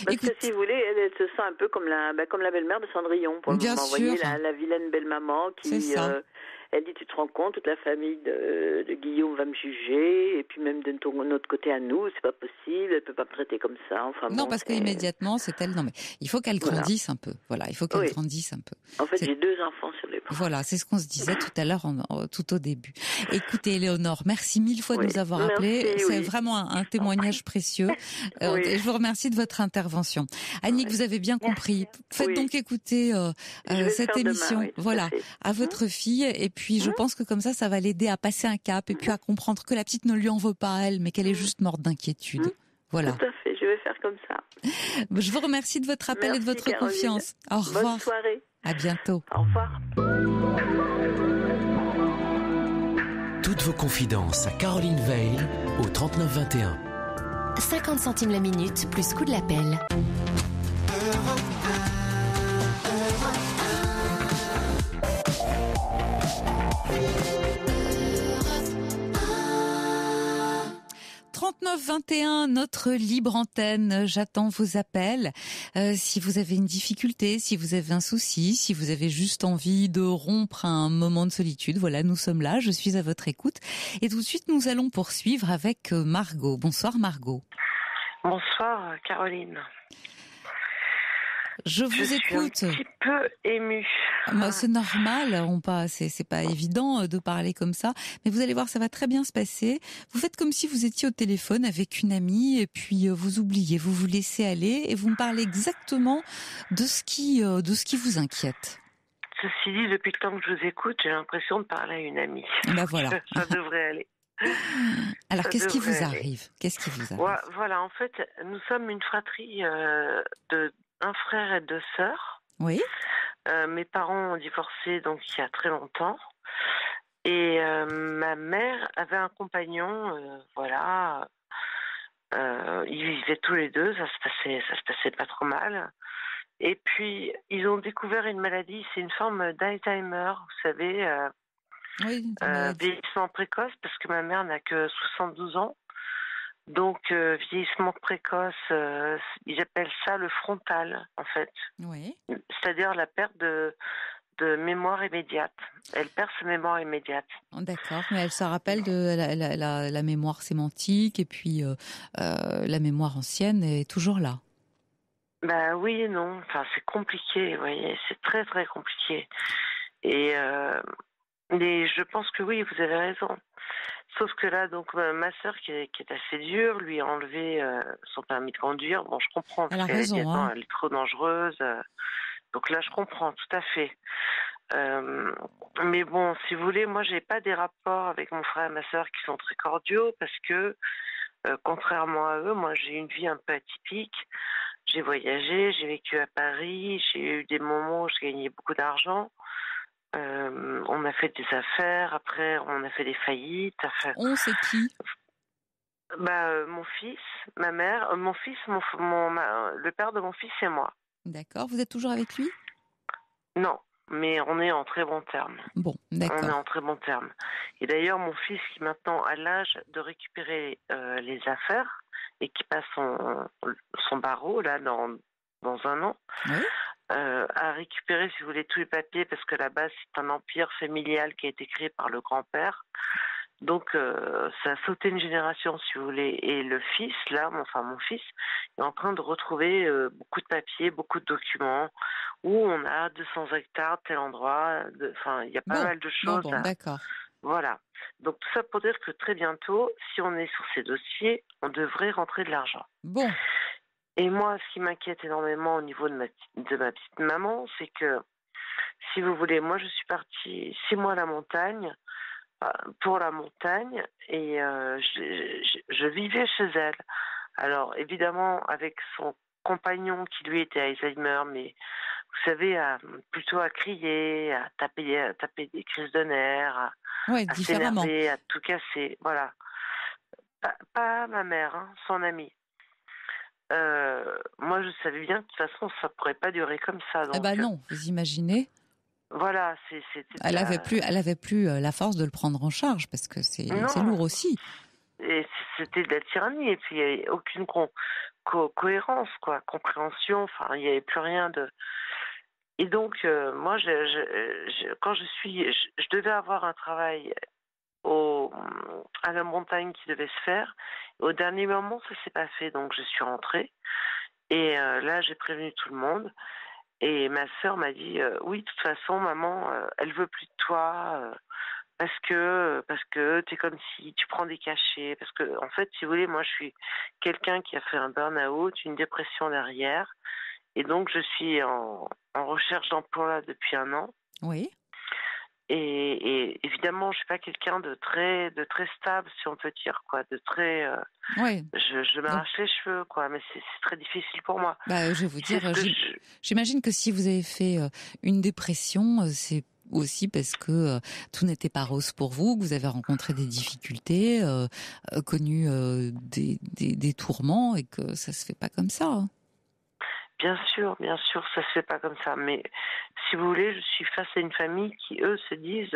parce que si vous voulez, elle se sent un peu comme la belle-mère de Cendrillon, pour le moment. Vous voyez, la vilaine belle-maman qui Elle dit, tu te rends compte, toute la famille de Guillaume va me juger, et puis même de notre côté à nous, c'est pas possible, elle peut pas me traiter comme ça. Enfin, non, parce qu'immédiatement, c'est elle. Non, mais il faut qu'elle grandisse un peu. Voilà, il faut qu'elle grandisse un peu. En fait, j'ai 2 enfants sur les bras. Voilà, c'est ce qu'on se disait tout à l'heure, tout au début. Écoutez, Éléonore, merci 1000 fois de nous avoir appelés. C'est vraiment un témoignage précieux. Et je vous remercie de votre intervention. Annick, vous avez bien compris. Faites donc écouter cette émission, à votre fille. Et puis, je pense que comme ça va l'aider à passer un cap et puis à comprendre que la petite ne lui en veut pas à elle, mais qu'elle est juste morte d'inquiétude. Voilà. Tout à fait, je vais faire comme ça. Je vous remercie de votre appel et de votre confiance. Au revoir. Bonne soirée. À bientôt. Au revoir. Toutes vos confidences à Caroline Veil au 39 21. 50 centimes la minute plus coût de l'appel. « 21, notre libre antenne. J'attends vos appels. Si vous avez une difficulté, si vous avez un souci, si vous avez juste envie de rompre un moment de solitude, voilà, nous sommes là. Je suis à votre écoute. Et tout de suite, nous allons poursuivre avec Margot. Bonsoir Margot. Bonsoir Caroline. Je vous écoute. Je suis un petit peu émue. C'est normal, c'est pas évident de parler comme ça, mais vous allez voir, ça va très bien se passer. Vous faites comme si vous étiez au téléphone avec une amie et puis vous oubliez, vous vous laissez aller et vous me parlez exactement de ce qui vous inquiète. Ceci dit, depuis le temps que je vous écoute, j'ai l'impression de parler à une amie. Ben voilà. Ça devrait aller. Alors, qu'est-ce qui vous arrive ? Voilà, en fait, nous sommes une fratrie de un frère et 2 sœurs. Oui. Mes parents ont divorcé donc il y a très longtemps. Et ma mère avait un compagnon, ils vivaient tous les deux, ça se passait pas trop mal. Et puis ils ont découvert une maladie, c'est une forme d'Alzheimer, vous savez, vieillissement précoce, parce que ma mère n'a que 72 ans. Donc, vieillissement précoce, ils appellent ça le frontal, en fait. Oui. C'est-à-dire la perte de mémoire immédiate. Elle perd sa mémoire immédiate. D'accord, mais elle se rappelle de la mémoire sémantique et puis la mémoire ancienne est toujours là. Bah oui et non. Enfin, c'est compliqué, vous voyez. C'est très, très compliqué. Et je pense que oui, vous avez raison. Sauf que là, donc ma sœur qui est assez dure, lui a enlevé son permis de conduire. Bon, je comprends. Elle a raison, elle est trop dangereuse. Donc là, je comprends tout à fait. Mais bon, si vous voulez, moi, j'ai pas des rapports avec mon frère et ma sœur qui sont très cordiaux parce que, contrairement à eux, moi, j'ai une vie un peu atypique. J'ai voyagé, j'ai vécu à Paris, j'ai eu des moments où je gagnais beaucoup d'argent. On a fait des affaires, après on a fait des faillites. On c'est qui? Mon fils, ma mère, mon fils, le père de mon fils et moi. D'accord, vous êtes toujours avec lui? Non, mais on est en très bons termes. Bon, d'accord. On est en très bons termes. Et d'ailleurs, mon fils qui maintenant a l'âge de récupérer les affaires et qui passe son barreau là dans 1 an. Oui. À récupérer, si vous voulez, tous les papiers, parce que là-bas, c'est un empire familial qui a été créé par le grand-père. Donc, ça a sauté une génération, si vous voulez. Et le fils, là, mon fils, est en train de retrouver beaucoup de papiers, beaucoup de documents, où on a 200 hectares, tel endroit. Il y a pas mal de choses. Bon, d'accord. Voilà. Donc, tout ça pour dire que très bientôt, si on est sur ces dossiers, on devrait rentrer de l'argent. Bon. Et moi, ce qui m'inquiète énormément au niveau de ma petite maman, c'est que, si vous voulez, moi je suis partie 6 mois à la montagne, pour la montagne, et je vivais chez elle. Alors, évidemment, avec son compagnon qui lui était Alzheimer, mais vous savez, plutôt à crier, à taper des crises de nerfs, à s'énerver, à tout casser, voilà. Pas ma mère, son amie. Moi, je savais bien que de toute façon, ça pourrait pas durer comme ça. Donc, non, vous imaginez. Voilà, Elle avait plus la force de le prendre en charge parce que c'est lourd aussi. Et c'était de la tyrannie et puis il n'y avait aucune cohérence, compréhension. Enfin, il n'y avait plus rien de. Et donc, moi, quand je devais avoir un travail à la montagne qui devait se faire. Au dernier moment, ça s'est pas fait, donc je suis rentrée. Et là, j'ai prévenu tout le monde. Et ma sœur m'a dit, oui, de toute façon, maman, elle veut plus de toi. Parce que t'es comme si tu prends des cachets. Parce que, en fait, si vous voulez, moi, je suis quelqu'un qui a fait un burn-out, une dépression derrière. Et donc, je suis en recherche d'emploi là, depuis 1 an. Oui. Et évidemment, je suis pas quelqu'un de très stable, si on peut dire, quoi, de très. Oui. Je m'arrache les cheveux, quoi, mais c'est très difficile pour moi. Bah, je vais vous dire, j'imagine que si vous avez fait une dépression, c'est aussi parce que tout n'était pas rose pour vous, que vous avez rencontré des difficultés, connu des tourments, et que ça se fait pas comme ça. Hein. Bien sûr, ça se fait pas comme ça. Mais si vous voulez, je suis face à une famille qui, eux, se disent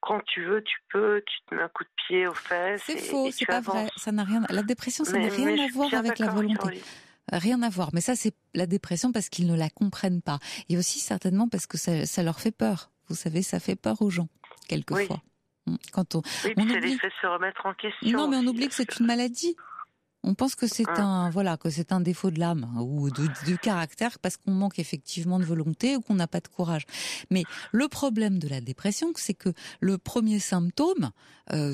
quand tu veux, tu peux, tu te mets un coup de pied aux fesses. C'est faux, c'est pas vrai. Ça n'a rien. La dépression, ça n'a rien à voir avec la volonté. Caroline. Rien à voir. Mais ça, c'est la dépression parce qu'ils ne la comprennent pas. Et aussi certainement parce que ça leur fait peur. Vous savez, ça fait peur aux gens quelquefois. Oui. Quand on ça les fait se remettre en question. Non, mais on oublie que c'est une maladie. On pense que c'est un défaut de l'âme ou du caractère parce qu'on manque effectivement de volonté ou qu'on n'a pas de courage. Mais le problème de la dépression, c'est que le premier symptôme,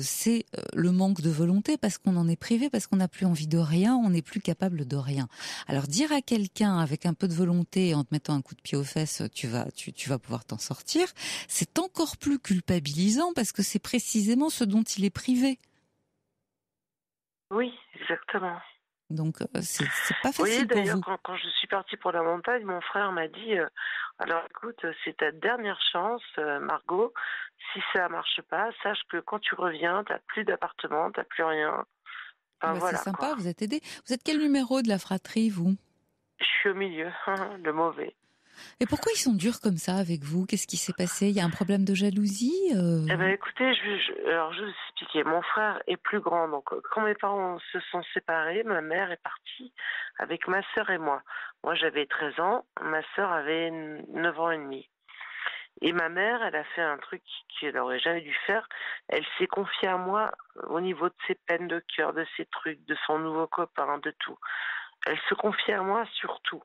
c'est le manque de volonté parce qu'on en est privé, parce qu'on n'a plus envie de rien, on n'est plus capable de rien. Alors dire à quelqu'un avec un peu de volonté, en te mettant un coup de pied aux fesses, tu vas pouvoir t'en sortir, c'est encore plus culpabilisant parce que c'est précisément ce dont il est privé. Oui, exactement. Donc, c'est pas facile pour vous. Oui, d'ailleurs, quand je suis partie pour la montagne, mon frère m'a dit alors écoute, c'est ta dernière chance, Margot. Si ça marche pas, sache que quand tu reviens, t'as plus d'appartement, t'as plus rien. Enfin, voilà, c'est sympa, quoi. Vous êtes aidé. Vous êtes quel numéro de la fratrie, vous ? Je suis au milieu, le mauvais. Et pourquoi ils sont durs comme ça avec vous ? Qu'est-ce qui s'est passé ? Il y a un problème de jalousie Eh ben, écoutez, alors je vais vous expliquer. Mon frère est plus grand, donc quand mes parents se sont séparés, ma mère est partie avec ma sœur et moi. Moi, j'avais 13 ans, ma sœur avait 9 ans et demi. Et ma mère, elle a fait un truc qu'elle n'aurait jamais dû faire. Elle s'est confiée à moi au niveau de ses peines de cœur, de ses trucs, de son nouveau copain, de tout. Elle se confiait à moi sur tout.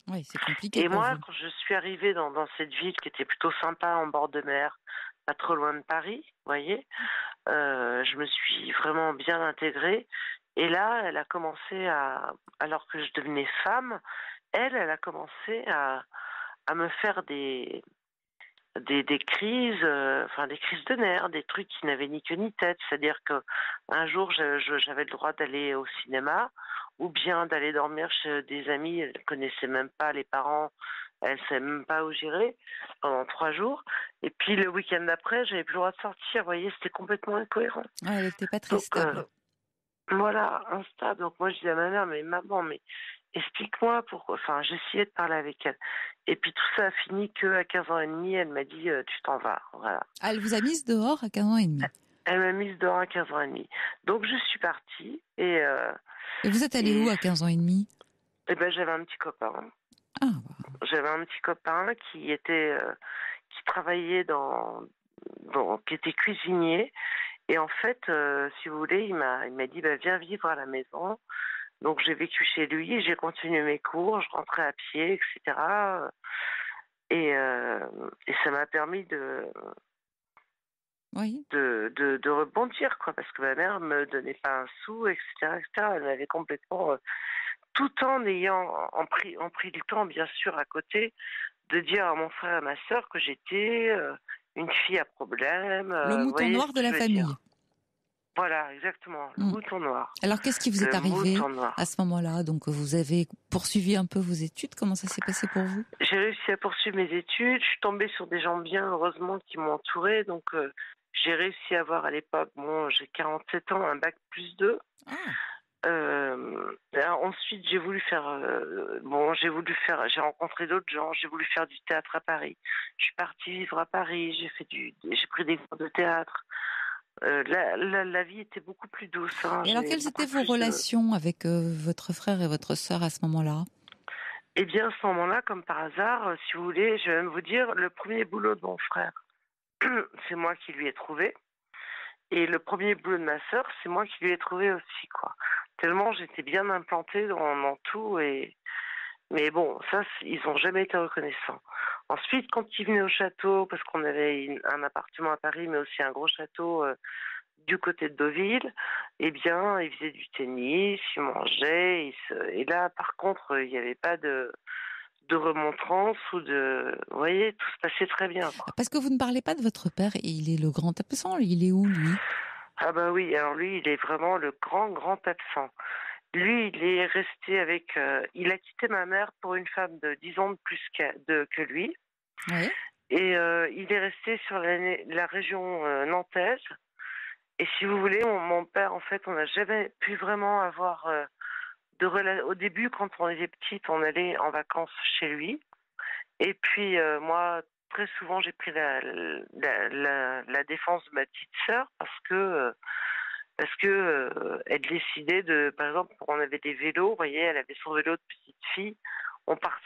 Oui, c'est compliqué. Et moi, quand je suis arrivée dans cette ville qui était plutôt sympa, en bord de mer, pas trop loin de Paris, vous voyez, je me suis vraiment bien intégrée. Et là, elle a commencé alors que je devenais femme, elle a commencé à me faire des crises, des crises de nerfs, des trucs qui n'avaient ni queue ni tête. C'est-à-dire que un jour, j'avais le droit d'aller au cinéma, ou bien d'aller dormir chez des amis. Elle ne connaissait même pas les parents, elle ne savait même pas où j'irais pendant 3 jours. Et puis le week-end d'après, j'avais plus le droit de sortir. Vous voyez, c'était complètement incohérent. Ouais, elle n'était pas très stable. Voilà, instable. Donc moi, je dis à ma mère, mais maman, explique-moi pourquoi. Enfin, j'essayais de parler avec elle. Et puis tout ça a fini qu'à 15 ans et demi, elle m'a dit, tu t'en vas. Voilà. Elle vous a mise dehors à 15 ans et demi. Elle m'a mise dehors à 15 ans et demi. Donc je suis partie et vous êtes allée où à 15 ans et demi ? Eh ben, j'avais un petit copain. Ah. J'avais un petit copain qui travaillait qui était cuisinier. Et en fait, si vous voulez, il m'a dit, viens vivre à la maison. Donc j'ai vécu chez lui, j'ai continué mes cours, je rentrais à pied, etc. Et ça m'a permis de rebondir, quoi, parce que ma mère me donnait pas un sou, etc., etc. Elle m'avait complètement, tout en ayant pris le temps, bien sûr, à côté, de dire à mon frère et à ma sœur que j'étais une fille à problème. Le mouton noir de la famille. Voilà, exactement, le mouton noir. Alors, qu'est-ce qui vous est arrivé à ce moment-là ? Donc, vous avez poursuivi un peu vos études. Comment ça s'est passé pour vous ? J'ai réussi à poursuivre mes études. Je suis tombée sur des gens bien, heureusement, qui m'ont entourée. Donc, j'ai réussi à avoir à l'époque, j'ai 47 ans, un bac +2. Ensuite, j'ai rencontré d'autres gens. J'ai voulu faire du théâtre à Paris. Je suis partie vivre à Paris. J'ai pris des cours de théâtre. La vie était beaucoup plus douce. Et alors, quelles étaient vos relations avec votre frère et votre sœur à ce moment-là ? Eh bien, à ce moment-là, comme par hasard, si vous voulez, je vais même vous dire, le premier boulot de mon frère, c'est moi qui lui ai trouvé. Et le premier boulot de ma sœur, c'est moi qui lui ai trouvé aussi, quoi. Tellement j'étais bien implantée dans tout. Mais bon, ça, ils n'ont jamais été reconnaissants. Ensuite, quand ils venaient au château, parce qu'on avait un appartement à Paris, mais aussi un gros château du côté de Deauville, eh bien, ils faisaient du tennis, ils mangeaient. Et là, par contre, il n'y avait pas de remontrance ou de... Vous voyez, tout se passait très bien, quoi. Parce que vous ne parlez pas de votre père, il est le grand absent, il est où, lui? Ah bah oui, alors lui, il est vraiment le grand absent. Lui, il est resté avec... il a quitté ma mère pour une femme de 10 ans de plus que lui. Oui. Et il est resté sur la région nantaise. Et si vous voulez, mon père, en fait, on n'a jamais pu vraiment avoir au début, quand on était petite, on allait en vacances chez lui. Et puis, moi, très souvent, j'ai pris la défense de ma petite sœur parce que elle décidait de, par exemple, on avait des vélos, vous voyez, elle avait son vélo de petite fille.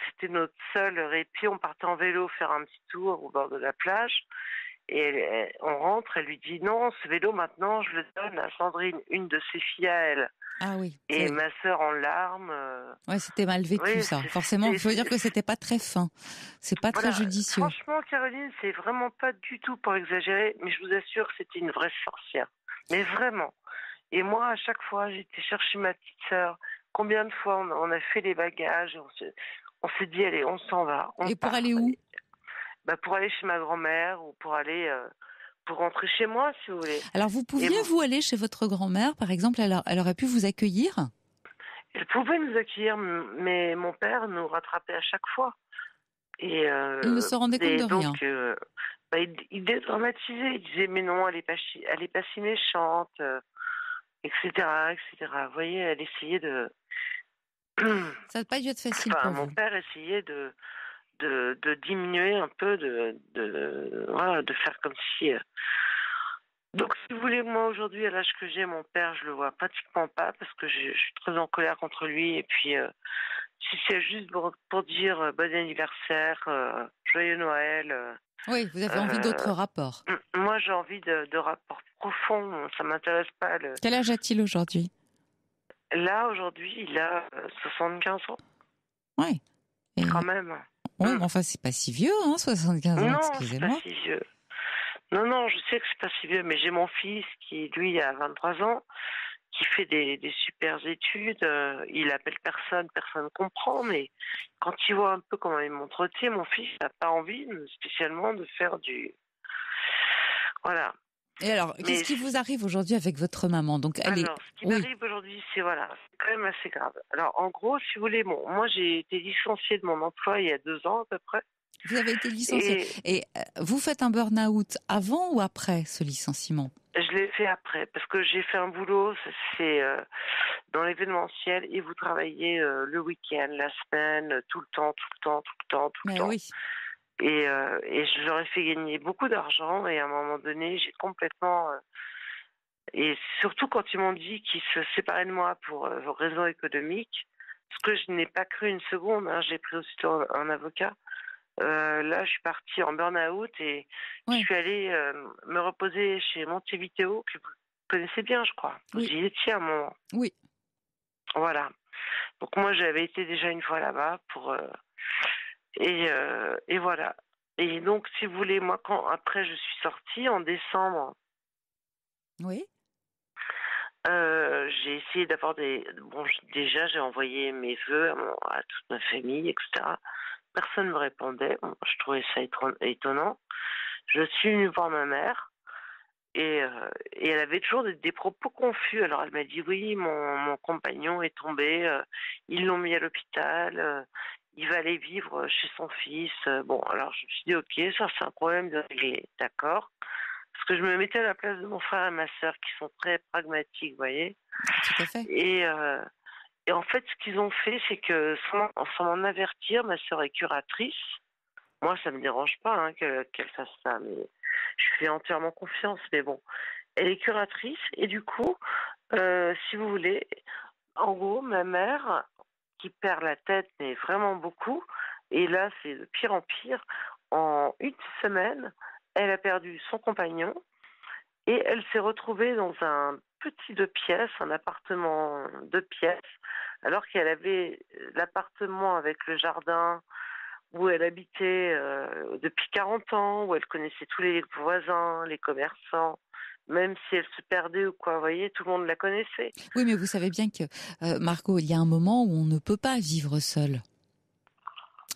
C'était notre seul répit. On partait en vélo faire un petit tour au bord de la plage. Et on rentre, elle lui dit non, ce vélo maintenant, je le donne à Sandrine, une de ses filles à elle. Ah oui. Et ma sœur en larmes. Ouais, c'était mal vécu, ça. Forcément, il faut dire que c'était pas très fin. C'est pas très judicieux. Franchement, Caroline, c'est vraiment pas du tout pour exagérer, mais je vous assure que c'était une vraie sorcière. Mais vraiment. Et moi, à chaque fois, j'étais chercher ma petite sœur. Combien de fois on a fait les bagages, on s'est dit, allez, on s'en va. Et pour aller où? Pour aller chez ma grand-mère ou pour rentrer chez moi, si vous voulez. Alors, vous pouviez, vous, aller chez votre grand-mère, par exemple, elle aurait pu vous accueillir? Elle pouvait nous accueillir, mais mon père nous rattrapait à chaque fois. Et, il ne se rendait compte de rien. Il dédramatisait, il disait, mais non, elle est pas si méchante, etc., etc. Vous voyez, elle essayait de... Ça n'a pas dû être facile pour vous. Mon père essayait de diminuer un peu, de faire comme si... Donc, si vous voulez, moi, aujourd'hui, à l'âge que j'ai, mon père, je le vois pratiquement pas parce que je suis très en colère contre lui. Et puis, si c'est juste pour dire bon anniversaire, joyeux Noël... oui, vous avez envie d'autres rapports. Moi, j'ai envie de rapports profonds. Ça m'intéresse pas. Quel âge a-t-il aujourd'hui? Là, aujourd'hui, il a 75 ans. Oui. Quand même. Oui, mais enfin, c'est pas si vieux, 75 ans, excusez-moi. Non, c'est pas si vieux. Non, je sais que c'est pas si vieux, mais j'ai mon fils qui, lui, a 23 ans, qui fait des super études. Il appelle personne comprend, mais quand il voit un peu comment il m'entretient, mon fils n'a pas envie spécialement de faire du... Voilà. Et alors, qu'est-ce qui vous arrive aujourd'hui avec votre maman? Donc, ce qui m'arrive aujourd'hui, c'est quand même assez grave. Alors, en gros, si vous voulez, moi, j'ai été licenciée de mon emploi il y a 2 ans à peu près. Vous avez été licenciée. Et vous faites un burn-out avant ou après ce licenciement? Je l'ai fait après, parce que j'ai fait un boulot, c'est dans l'événementiel, et vous travaillez le week-end, la semaine, tout le temps. Oui. Et je leur ai fait gagner beaucoup d'argent, et à un moment donné, j'ai complètement... et surtout quand ils m'ont dit qu'ils se séparaient de moi pour raisons économiques, ce que je n'ai pas cru une seconde, j'ai pris aussitôt un avocat. Là, je suis partie en burn-out et je suis allée me reposer chez Montevideo, que vous connaissez bien, je crois. Vous y étiez à un moment. Oui. Voilà. Donc moi, j'avais été déjà une fois là-bas et voilà. Et donc, si vous voulez, moi, après je suis sortie en décembre. Oui. J'ai essayé d'avoir déjà, j'ai envoyé mes vœux à toute ma famille, etc. Personne ne me répondait. Je trouvais ça étonnant. Je suis venue voir ma mère et elle avait toujours des propos confus. Alors elle m'a dit oui, mon compagnon est tombé, ils l'ont mis à l'hôpital, il va aller vivre chez son fils. Bon, alors je me suis dit ok, ça c'est un problème de régler, d'accord. Parce que je me mettais à la place de mon frère et ma sœur qui sont très pragmatiques, vous voyez. Tout à fait. Et en fait, ce qu'ils ont fait, c'est que sans m'en avertir, ma sœur est curatrice. Moi, ça me dérange pas qu'elle fasse ça, mais je fais entièrement confiance. Mais bon, elle est curatrice et du coup, si vous voulez, en gros, ma mère, qui perd la tête, mais vraiment beaucoup. Et là, c'est de pire en pire. En une semaine, elle a perdu son compagnon et elle s'est retrouvée dans un petit 2 pièces, un appartement 2 pièces, alors qu'elle avait l'appartement avec le jardin où elle habitait depuis 40 ans, où elle connaissait tous les voisins, les commerçants. Même si elle se perdait ou quoi, vous voyez, tout le monde la connaissait. Oui, mais vous savez bien que, Margot, il y a un moment où on ne peut pas vivre seul.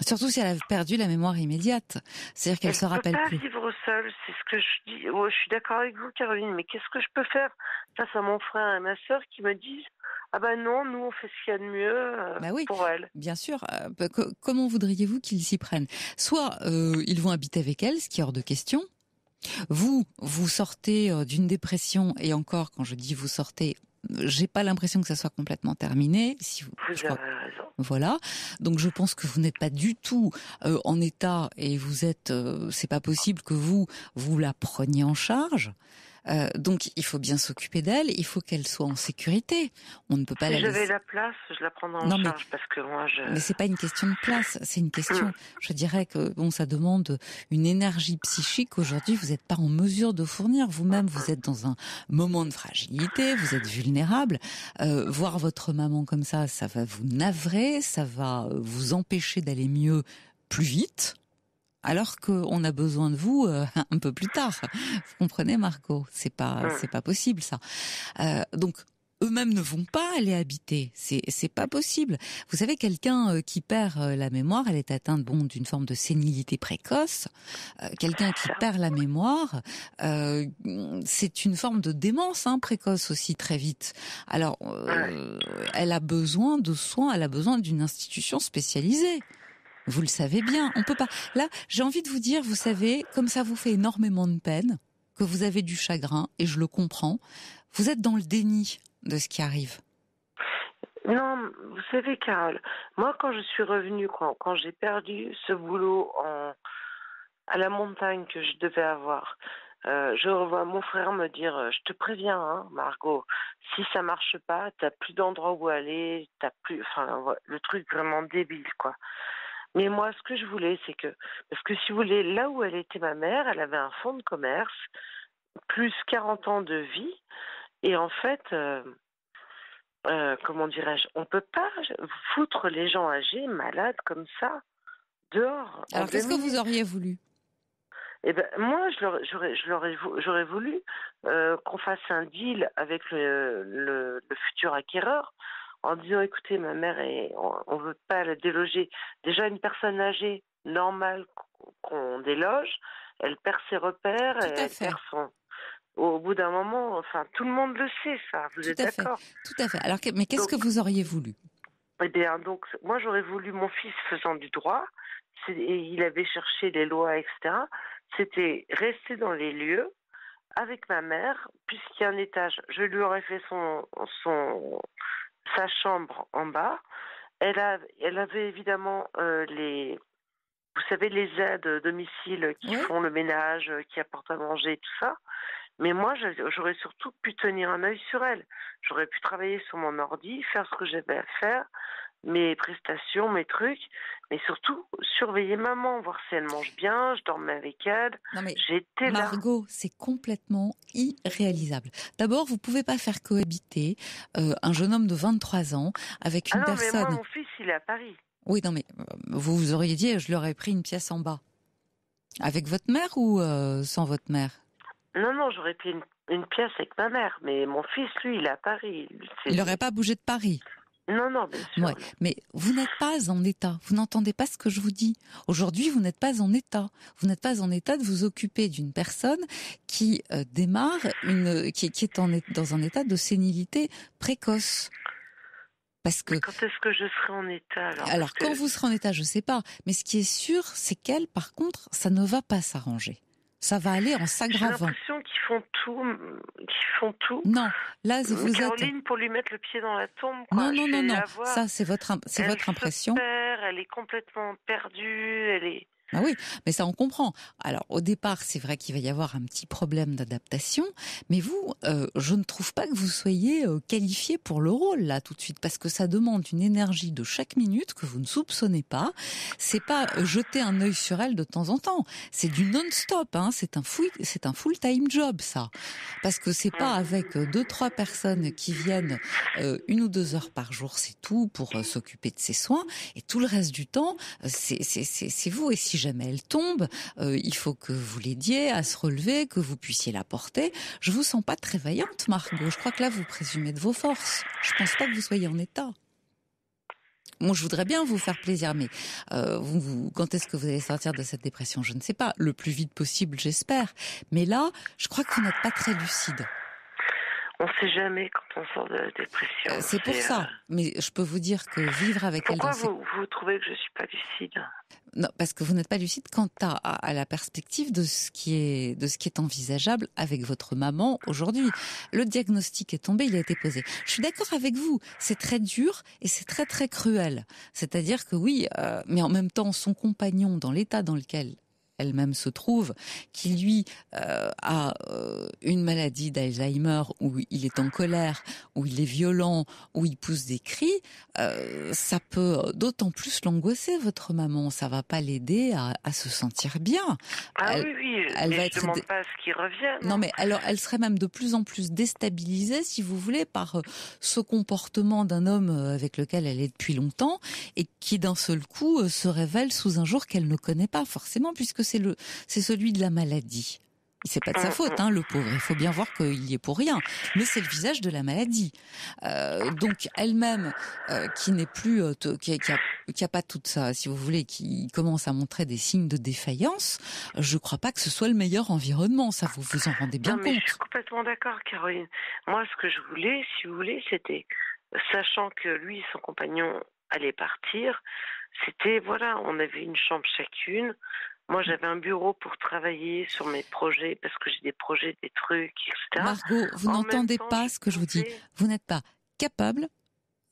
Surtout si elle a perdu la mémoire immédiate. C'est-à-dire qu'elle se rappelle plus. Elle ne peut pas vivre seule, c'est ce que je dis. Ouais, je suis d'accord avec vous, Caroline, mais qu'est-ce que je peux faire face à mon frère et ma sœur qui me disent « Ah ben non, nous on fait ce qu'il y a de mieux pour elle ». Bien sûr. Comment voudriez-vous qu'ils s'y prennent ? Soit ils vont habiter avec elle, ce qui est hors de question. Vous sortez d'une dépression, et encore, quand je dis vous sortez, j'ai pas l'impression que ça soit complètement terminé. Vous avez raison. Voilà. Donc je pense que vous n'êtes pas du tout en état, et vous êtes, c'est pas possible que vous la preniez en charge. Donc il faut bien s'occuper d'elle, il faut qu'elle soit en sécurité. On ne peut pas si la laisser. j'avais la place, je la prendrais en charge parce que moi Mais c'est pas une question de place, c'est une question. Je dirais que ça demande une énergie psychique. Aujourd'hui, vous n'êtes pas en mesure de fournir. Vous-même, vous êtes dans un moment de fragilité, vous êtes vulnérable. Voir votre maman comme ça va vous navrer, ça va vous empêcher d'aller mieux plus vite. Alors qu'on a besoin de vous un peu plus tard. Vous comprenez, Margot ? C'est pas possible, ça. Donc, eux-mêmes ne vont pas aller habiter. C'est pas possible. Vous savez, quelqu'un qui perd la mémoire, elle est atteinte d'une forme de sénilité précoce. Quelqu'un qui perd la mémoire, c'est une forme de démence précoce aussi très vite. Alors, elle a besoin de soins, elle a besoin d'une institution spécialisée. Vous le savez bien, on peut pas. Là, j'ai envie de vous dire, vous savez, comme ça vous fait énormément de peine, que vous avez du chagrin, et je le comprends, vous êtes dans le déni de ce qui arrive. Non, vous savez, Carole, moi quand je suis revenue, quand j'ai perdu ce boulot à la montagne que je devais avoir, je revois mon frère me dire je te préviens, Margot, si ça marche pas, t'as plus d'endroit où aller, le truc vraiment débile, quoi. Mais moi, ce que je voulais, c'est que, parce que si vous voulez, là où elle était ma mère, elle avait un fonds de commerce, plus 40 ans de vie, et en fait, comment dirais-je, on peut pas foutre les gens âgés, malades, comme ça, dehors. Alors, qu'est-ce que vous auriez voulu ? Eh ben, moi, j'aurais voulu qu'on fasse un deal avec le futur acquéreur, en disant, écoutez, ma mère, on ne veut pas la déloger. Déjà, une personne âgée, normale, qu'on déloge, elle perd ses repères, elle perd son... Au bout d'un moment, enfin, tout le monde le sait, ça. Vous êtes d'accord ? Tout à fait. Alors, mais qu'est-ce que vous auriez voulu ? Eh bien, donc, moi, j'aurais voulu, mon fils faisant du droit, et il avait cherché les lois, etc., c'était rester dans les lieux avec ma mère, puisqu'il y a un étage. Je lui aurais fait sa chambre en bas. Elle avait évidemment vous savez, les aides à domicile qui font le ménage, qui apportent à manger, tout ça. Mais moi, j'aurais surtout pu tenir un œil sur elle. J'aurais pu travailler sur mon ordi, faire ce que j'avais à faire, mes prestations, mes trucs, mais surtout surveiller maman, voir si elle mange bien, je dormais avec elle. Non mais j'étais là. Margot, c'est complètement irréalisable. D'abord, vous pouvez pas faire cohabiter un jeune homme de 23 ans avec une personne... mais moi, mon fils, il est à Paris. Oui, non mais vous auriez dit, je leur ai pris une pièce en bas. Avec votre mère ou sans votre mère ? Non, j'aurais pris une pièce avec ma mère, mais mon fils, lui, il est à Paris. Il n'aurait pas bougé de Paris ? Non, bien sûr. Ouais, mais vous n'êtes pas en état. Vous n'entendez pas ce que je vous dis. Aujourd'hui, vous n'êtes pas en état. Vous n'êtes pas en état de vous occuper d'une personne qui démarre qui est dans un état de sénilité précoce. Parce que. Mais quand est-ce que je serai en état alors quand vous serez en état, je sais pas. Mais ce qui est sûr, c'est qu'elle, par contre, ça ne va pas s'arranger. Ça va aller en s'aggravant. J'ai l'impression qu'ils font tout. Non, là, vous Caroline, êtes... pour lui mettre le pied dans la tombe, quoi. Non. Ça, c'est votre impression. Elle est complètement perdue, elle est... Ah oui, mais ça on comprend. Alors au départ, c'est vrai qu'il va y avoir un petit problème d'adaptation, mais vous, je ne trouve pas que vous soyez qualifié pour le rôle là tout de suite, parce que ça demande une énergie de chaque minute que vous ne soupçonnez pas. C'est pas jeter un œil sur elle de temps en temps. C'est du non-stop. Hein. C'est un full-time job ça, parce que c'est pas avec 2-3 personnes qui viennent 1 ou 2 heures par jour, c'est tout pour s'occuper de ses soins, et tout le reste du temps, c'est vous. Et si jamais elle tombe, il faut que vous l'aidiez à se relever, que vous puissiez la porter. Je vous sens pas très vaillante, Margot. Je crois que là, vous présumez de vos forces. Je pense pas que vous soyez en état. Moi, je voudrais bien vous faire plaisir, mais quand est-ce que vous allez sortir de cette dépression ? Je ne sais pas. Le plus vite possible, j'espère. Mais là, je crois que vous n'êtes pas très lucide. On ne sait jamais quand on sort de la dépression. C'est pour ça. Mais je peux vous dire que vivre avec elle... Pourquoi vous trouvez que je ne suis pas lucide ? Non, parce que vous n'êtes pas lucide quant à la perspective de ce qui est envisageable avec votre maman aujourd'hui. Le diagnostic est tombé, il a été posé. Je suis d'accord avec vous, c'est très dur et c'est très très cruel. C'est-à-dire que oui, mais en même temps, son compagnon, dans l'état dans lequel elle-même se trouve, qui lui a une maladie d'Alzheimer, où il est en colère, où il est violent, où il pousse des cris, ça peut d'autant plus l'angoisser, votre maman. Ça va pas l'aider à se sentir bien. Oui, elle va je demande pas à ce qu'il revienne. Non, mais alors, elle serait même de plus en plus déstabilisée, si vous voulez, par ce comportement d'un homme avec lequel elle est depuis longtemps, et qui d'un seul coup se révèle sous un jour qu'elle ne connaît pas forcément, puisque c'est celui de la maladie. C'est pas de sa faute, le pauvre. Il faut bien voir qu'il y est pour rien. Mais c'est le visage de la maladie. Donc elle-même, qui n'est plus, qui a pas tout ça, si vous voulez, qui commence à montrer des signes de défaillance, je crois pas que ce soit le meilleur environnement. Ça, vous vous en rendez bien compte. Je suis complètement d'accord, Caroline. Moi, ce que je voulais, si vous voulez, c'était, sachant que lui et son compagnon allaient partir, c'était, voilà, on avait une chambre chacune. Moi, j'avais un bureau pour travailler sur mes projets, parce que j'ai des projets, des trucs, etc. Margot, vous n'entendez pas ce que je vous dis. Vous n'êtes pas capable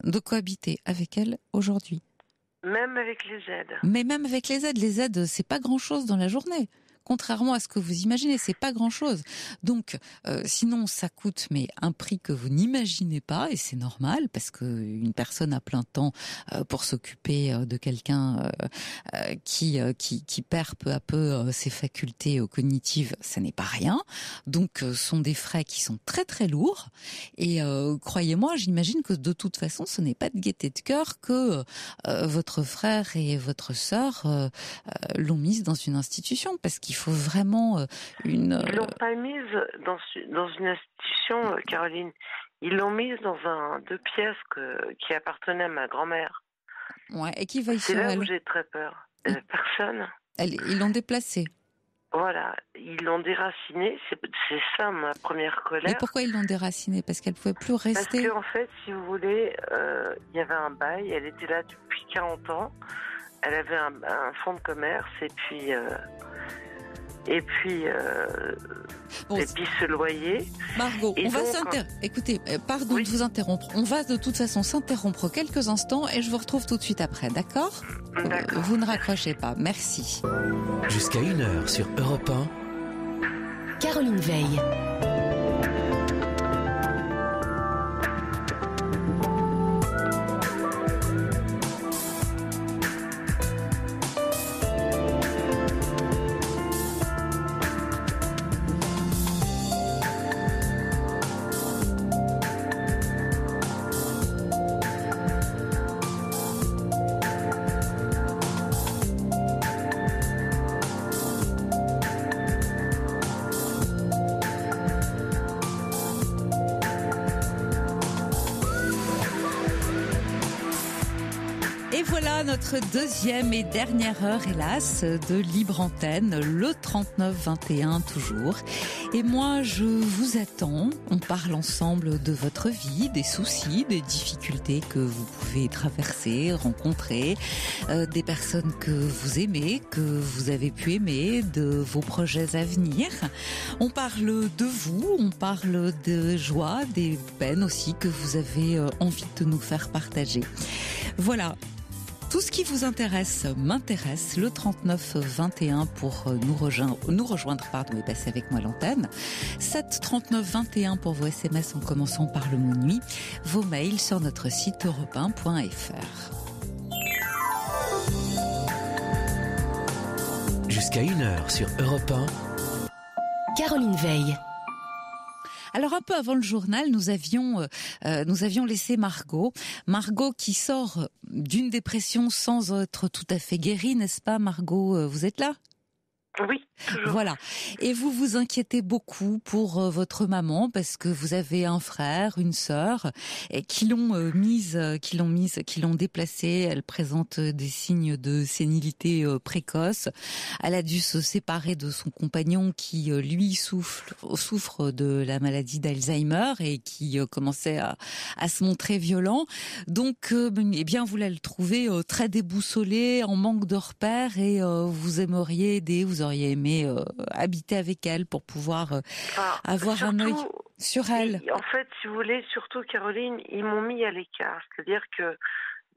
de cohabiter avec elle aujourd'hui. Même avec les aides. Mais même avec les aides, c'est pas grand-chose dans la journée. Contrairement à ce que vous imaginez, c'est pas grand-chose. Donc, sinon, ça coûte mais un prix que vous n'imaginez pas, et c'est normal parce que une personne à plein temps pour s'occuper de quelqu'un qui perd peu à peu ses facultés cognitives, ça n'est pas rien. Donc, sont des frais qui sont très très lourds. Et croyez-moi, j'imagine que de toute façon, ce n'est pas de gaieté de cœur que votre frère et votre sœur l'ont mise dans une institution, parce qu'il faut vraiment une... Ils l'ont pas mise dans une institution, Caroline. Ils l'ont mise dans un 2 pièces qui appartenait à ma grand-mère. Ouais, et qui veille sur elle. C'est là où j'ai très peur. Personne. Ils l'ont déplacée. Voilà, ils l'ont déracinée. C'est ça ma première colère. Mais pourquoi ils l'ont déracinée ? Parce qu'elle pouvait plus rester. Parce qu'en fait, si vous voulez, il y avait un bail. Elle était là depuis 40 ans. Elle avait un fonds de commerce et puis ce loyer. Margot, on va s'interrompre. Écoutez, pardon de vous interrompre. On va de toute façon s'interrompre quelques instants et je vous retrouve tout de suite après, d'accord ? Vous ne raccrochez pas. Merci. Jusqu'à 1h sur Europe 1. Caroline Veil. Notre deuxième et dernière heure, hélas, de Libre Antenne, le 39-21 toujours. Et moi, je vous attends. On parle ensemble de votre vie, des soucis, des difficultés que vous pouvez traverser, rencontrer, des personnes que vous aimez, que vous avez pu aimer, de vos projets à venir. On parle de vous, on parle de joie, des peines aussi que vous avez envie de nous faire partager. Voilà. Tout ce qui vous intéresse m'intéresse. Le 3921 pour nous rejoindre et passer avec moi l'antenne. 7 39 21 pour vos SMS en commençant par le mot nuit. Vos mails sur notre site europe1.fr. Jusqu'à 1h sur Europe 1. Caroline Veil. Alors un peu avant le journal, nous avions laissé Margot qui sort d'une dépression sans être tout à fait guérie, n'est-ce pas Margot? Vous êtes là? Oui, toujours. Voilà. Et vous vous inquiétez beaucoup pour votre maman parce que vous avez un frère, une sœur et qui l'ont déplacée. Elle présente des signes de sénilité précoce. Elle a dû se séparer de son compagnon qui, lui, souffre de la maladie d'Alzheimer et qui commençait à se montrer violent. Donc, eh bien, vous la trouvez très déboussolée, en manque de repères et vous aimeriez aider, vous auriez aimé habiter avec elle pour pouvoir avoir un œil sur elle. En fait, si vous voulez, surtout Caroline, ils m'ont mis à l'écart. C'est-à-dire que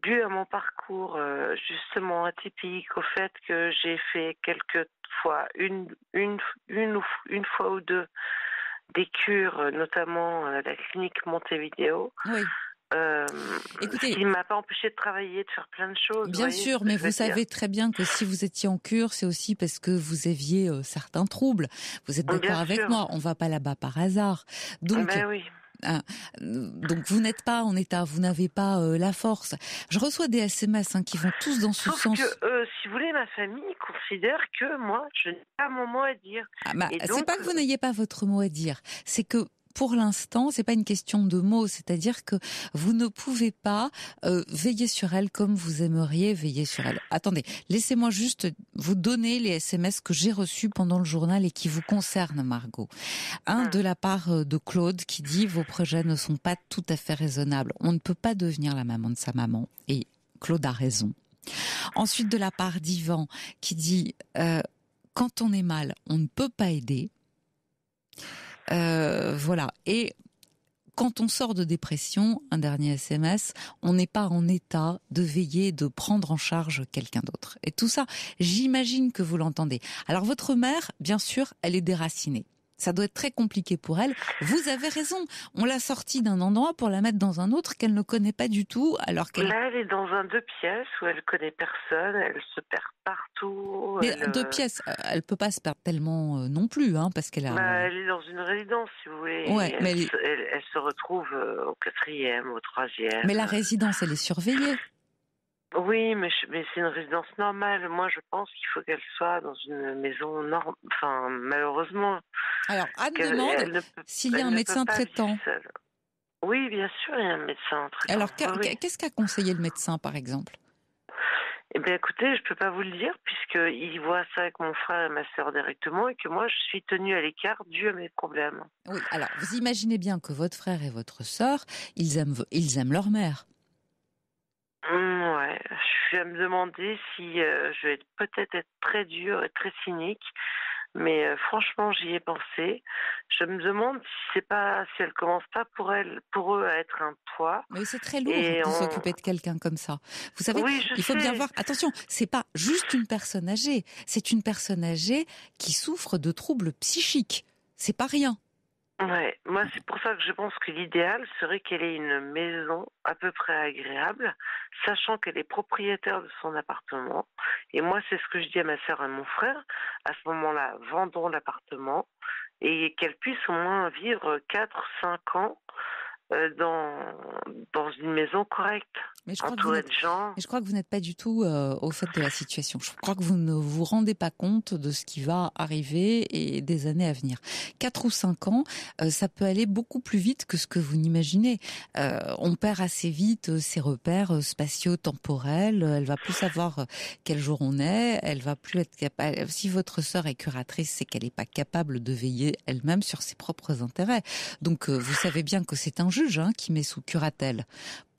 dû à mon parcours justement atypique, au fait que j'ai fait quelques fois, une fois ou deux, des cures, notamment à la clinique Montevideo. Oui. Écoutez, ce qui ne m'a pas empêché de travailler, de faire plein de choses. Bien sûr, mais vous savez très bien que si vous étiez en cure, c'est aussi parce que vous aviez certains troubles. Vous êtes d'accord avec moi? On va pas là-bas par hasard. Donc, oui. Donc vous n'êtes pas en état, vous n'avez pas la force. Je reçois des SMS qui vont tous dans ce sens. Sauf que, si vous voulez, ma famille considère que moi, je n'ai pas mon mot à dire. C'est pas que vous n'ayez pas votre mot à dire, c'est que pour l'instant, c'est pas une question de mots, c'est-à-dire que vous ne pouvez pas veiller sur elle comme vous aimeriez veiller sur elle. Attendez, laissez-moi juste vous donner les SMS que j'ai reçus pendant le journal et qui vous concernent, Margot. Un de la part de Claude qui dit « Vos projets ne sont pas tout à fait raisonnables. On ne peut pas devenir la maman de sa maman. » Et Claude a raison. Ensuite, de la part d'Yvan qui dit « Quand on est mal, on ne peut pas aider. » Voilà. Et quand on sort de dépression, un dernier SMS, on n'est pas en état de veiller, de prendre en charge quelqu'un d'autre. Et tout ça, j'imagine que vous l'entendez. Alors votre mère, bien sûr, elle est déracinée. Ça doit être très compliqué pour elle. Vous avez raison. On l'a sortie d'un endroit pour la mettre dans un autre qu'elle ne connaît pas du tout, alors qu'elle... Là, elle est dans un 2 pièces où elle connaît personne. Elle se perd partout. Mais 2 pièces, elle peut pas se perdre tellement non plus, parce qu'elle a... elle est dans une résidence, si vous voulez. Ouais, elle se retrouve au 4e, au 3e. Mais la résidence, elle est surveillée. Oui, mais c'est une résidence normale. Moi, je pense qu'il faut qu'elle soit dans une maison normale. Enfin, malheureusement. Alors, Anne demande s'il y a un médecin traitant. Oui, bien sûr, il y a un médecin traitant. Alors, qu'est-ce qu'a conseillé le médecin, par exemple? Eh bien, écoutez, je peux pas vous le dire, puisqu'il voit ça avec mon frère et ma sœur directement, et que moi, je suis tenue à l'écart dû à mes problèmes. Oui, alors, vous imaginez bien que votre frère et votre sœur, ils aiment leur mère. Ouais, je suis à me demander si je vais peut-être être très dure et très cynique, mais franchement j'y ai pensé. Je me demande si elle commence pas pour eux à être un poids. Mais c'est très lourd de s'occuper de quelqu'un comme ça. Vous savez, il faut bien voir. Attention, c'est pas juste une personne âgée, c'est une personne âgée qui souffre de troubles psychiques. C'est pas rien. Ouais, moi c'est pour ça que je pense que l'idéal serait qu'elle ait une maison à peu près agréable, sachant qu'elle est propriétaire de son appartement. Et moi c'est ce que je dis à ma sœur et à mon frère, à ce moment-là, vendons l'appartement et qu'elle puisse au moins vivre 4-5 ans dans une maison correcte, entourée de gens. Mais je crois que vous n'êtes pas du tout au fait de la situation. Je crois que vous ne vous rendez pas compte de ce qui va arriver et des années à venir. 4 ou 5 ans, ça peut aller beaucoup plus vite que ce que vous n'imaginez. On perd assez vite ses repères spatio-temporels. Elle va plus savoir quel jour on est. Elle va plus être capable. Si votre sœur est curatrice, c'est qu'elle n'est pas capable de veiller elle-même sur ses propres intérêts. Donc vous savez bien que c'est un juge qui met sous curatelle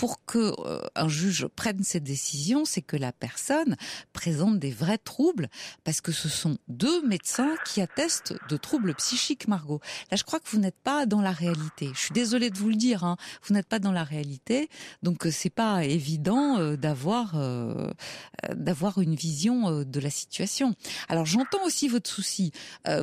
pour que un juge prenne cette décision, c'est que la personne présente des vrais troubles, parce que ce sont 2 médecins qui attestent de troubles psychiques, Margot. Là, je crois que vous n'êtes pas dans la réalité. Je suis désolée de vous le dire, hein, vous n'êtes pas dans la réalité, donc c'est pas évident d'avoir une vision de la situation. Alors, j'entends aussi votre souci.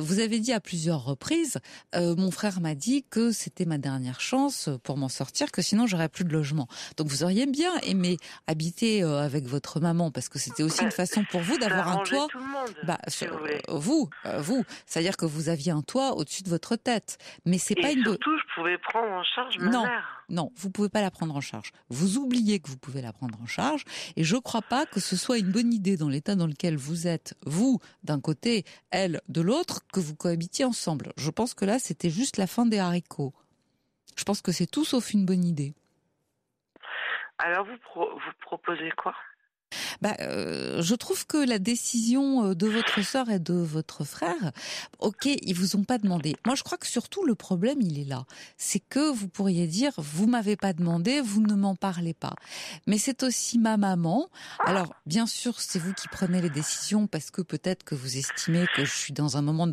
Vous avez dit à plusieurs reprises, mon frère m'a dit que c'était ma dernière chance pour m'en sortir, que sinon j'aurais plus de logement. Donc vous auriez bien aimé habiter avec votre maman, parce que c'était aussi une façon pour vous d'avoir un toit. Tout le monde, si vous, c'est-à-dire que vous aviez un toit au-dessus de votre tête. Mais c'est pas une. Surtout, je pouvais prendre en charge ma mère. Non, vous pouvez pas la prendre en charge. Vous oubliez que vous pouvez la prendre en charge, et je crois pas que ce soit une bonne idée dans l'état dans lequel vous êtes, vous d'un côté, elle de l'autre, que vous cohabitiez ensemble. Je pense que là, c'était juste la fin des haricots. Je pense que c'est tout sauf une bonne idée. Alors vous proposez quoi ? Je trouve que la décision de votre sœur et de votre frère, ok, ils vous ont pas demandé. Moi, je crois que surtout le problème, il est là. C'est que vous pourriez dire, vous m'avez pas demandé, vous ne m'en parlez pas. Mais c'est aussi ma maman. Alors, bien sûr, c'est vous qui prenez les décisions parce que peut-être que vous estimez que je suis dans un moment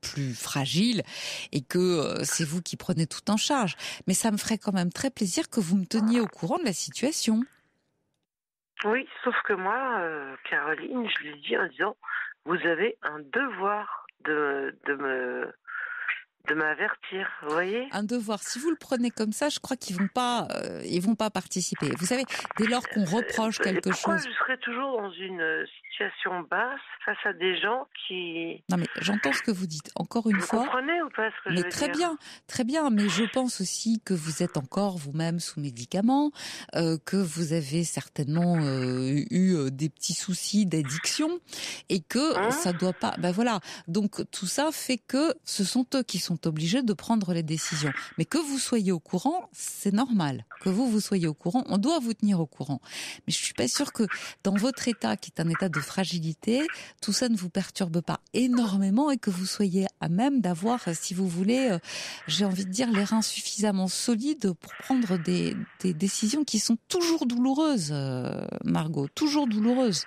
plus fragile et que c'est vous qui prenez tout en charge. Mais ça me ferait quand même très plaisir que vous me teniez au courant de la situation. Oui, sauf que moi, Caroline, je lui ai dit en disant, vous avez un devoir de m'avertir, vous voyez ? Un devoir. Si vous le prenez comme ça, je crois qu'ils vont pas participer. Vous savez, dès lors qu'on reproche quelque pourquoi chose. Je serais toujours dans une situation basse face à des gens qui. Non mais j'entends ce que vous dites. Encore une fois. Vous comprenez ou pas ce que je veux dire ? Très bien, très bien. Mais je pense aussi que vous êtes encore vous-même sous médicaments, que vous avez certainement eu des petits soucis d'addiction et que ça doit pas. Ben voilà. Donc tout ça fait que ce sont eux qui sont obligés de prendre les décisions. Mais que vous soyez au courant, c'est normal. Que vous soyez au courant, on doit vous tenir au courant. Mais je suis pas sûre que dans votre état, qui est un état de fragilité, tout ça ne vous perturbe pas énormément et que vous soyez à même d'avoir, si vous voulez, j'ai envie de dire, les reins suffisamment solides pour prendre des décisions qui sont toujours douloureuses, Margot, toujours douloureuses.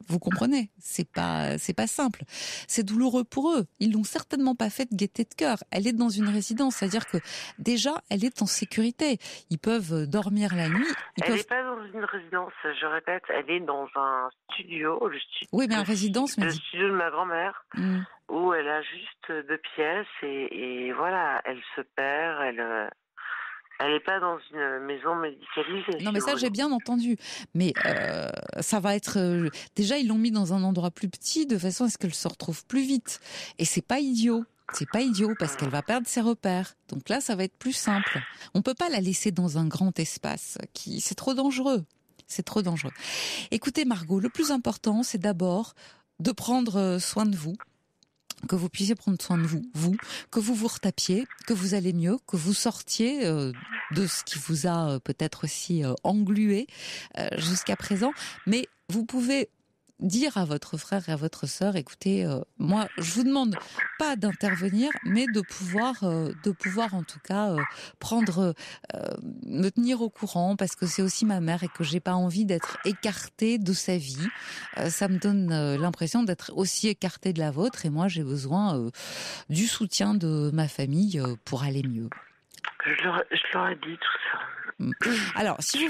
Vous comprenez, c'est pas simple. C'est douloureux pour eux. Ils l'ont certainement pas fait de gaieté de cœur. Elle est dans une résidence, c'est-à-dire que déjà elle est en sécurité. Ils peuvent dormir la nuit. Elle n'est pas dans une résidence, je répète, elle est dans un studio, oui, mais en résidence, le studio de ma grand-mère, où elle a juste 2 pièces et voilà, elle se perd, elle n'est pas dans une maison médicalisée. Non, mais ça, j'ai bien entendu. Mais ça va être... déjà, ils l'ont mis dans un endroit plus petit, de façon à ce qu'elle se retrouve plus vite. Et c'est pas idiot. C'est pas idiot, parce qu'elle va perdre ses repères. Donc là, ça va être plus simple. On peut pas la laisser dans un grand espace. C'est trop dangereux. C'est trop dangereux. Écoutez, Margot, le plus important, c'est d'abord de prendre soin de vous. Que vous puissiez prendre soin de vous, que vous retapiez, que vous allez mieux, que vous sortiez de ce qui vous a peut-être aussi englué jusqu'à présent. Mais vous pouvez dire à votre frère et à votre sœur, écoutez, moi, je vous demande pas d'intervenir, mais de pouvoir en tout cas me tenir au courant, parce que c'est aussi ma mère et que j'ai pas envie d'être écartée de sa vie. Ça me donne l'impression d'être aussi écartée de la vôtre, et moi, j'ai besoin du soutien de ma famille pour aller mieux. Je leur ai dit tout ça. Alors, si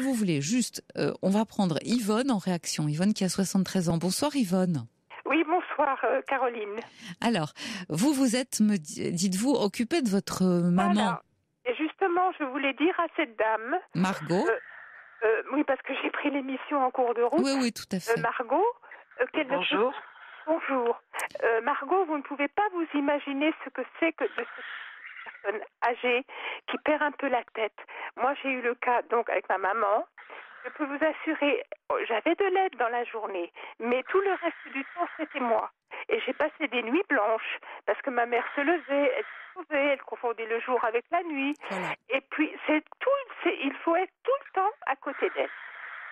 vous voulez, juste, on va prendre Yvonne en réaction. Yvonne qui a 73 ans. Bonsoir Yvonne. Oui, bonsoir Caroline. Alors, vous êtes, dites-vous, occupée de votre maman. Voilà. Et justement, je voulais dire à cette dame... Margot. Oui, parce que j'ai pris l'émission en cours de route. Oui, tout à fait. Margot. Bonjour. Bonjour. Margot, vous ne pouvez pas vous imaginer ce que c'est que de cette personne âgée qui perd un peu la tête. Moi, j'ai eu le cas donc avec ma maman. Je peux vous assurer, j'avais de l'aide dans la journée, mais tout le reste du temps, c'était moi. Et j'ai passé des nuits blanches, parce que ma mère se levait, elle confondait le jour avec la nuit. Voilà. Et puis, il faut être tout le temps à côté d'elle.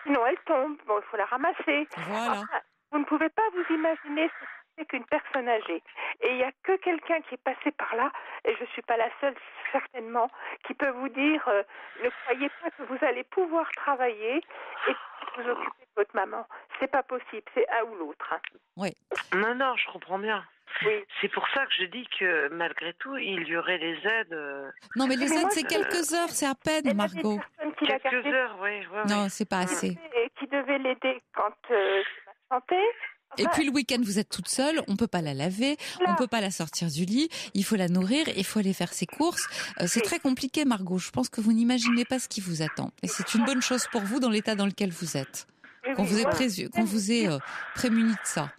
Sinon, elle tombe, il faut la ramasser. Voilà. Enfin, vous ne pouvez pas vous imaginer c'est qu'une personne âgée. Et il n'y a que quelqu'un qui est passé par là, et je ne suis pas la seule certainement, qui peut vous dire ne croyez pas que vous allez pouvoir travailler et vous occuper de votre maman. C'est pas possible, c'est un ou l'autre. Hein. Oui. Non, je comprends bien. Oui. C'est pour ça que je dis que malgré tout, il y aurait les aides. Non, mais les aides, c'est quelques heures, c'est à peine, Margot. Quelques heures, oui. Non, c'est pas assez. Et qui devait l'aider quand je m'absentais. Et puis le week-end, vous êtes toute seule, on peut pas la laver, on peut pas la sortir du lit, il faut la nourrir, il faut aller faire ses courses. C'est très compliqué, Margot. Je pense que vous n'imaginez pas ce qui vous attend. Et c'est une bonne chose pour vous dans l'état dans lequel vous êtes. Qu'on vous ait prémuni de ça.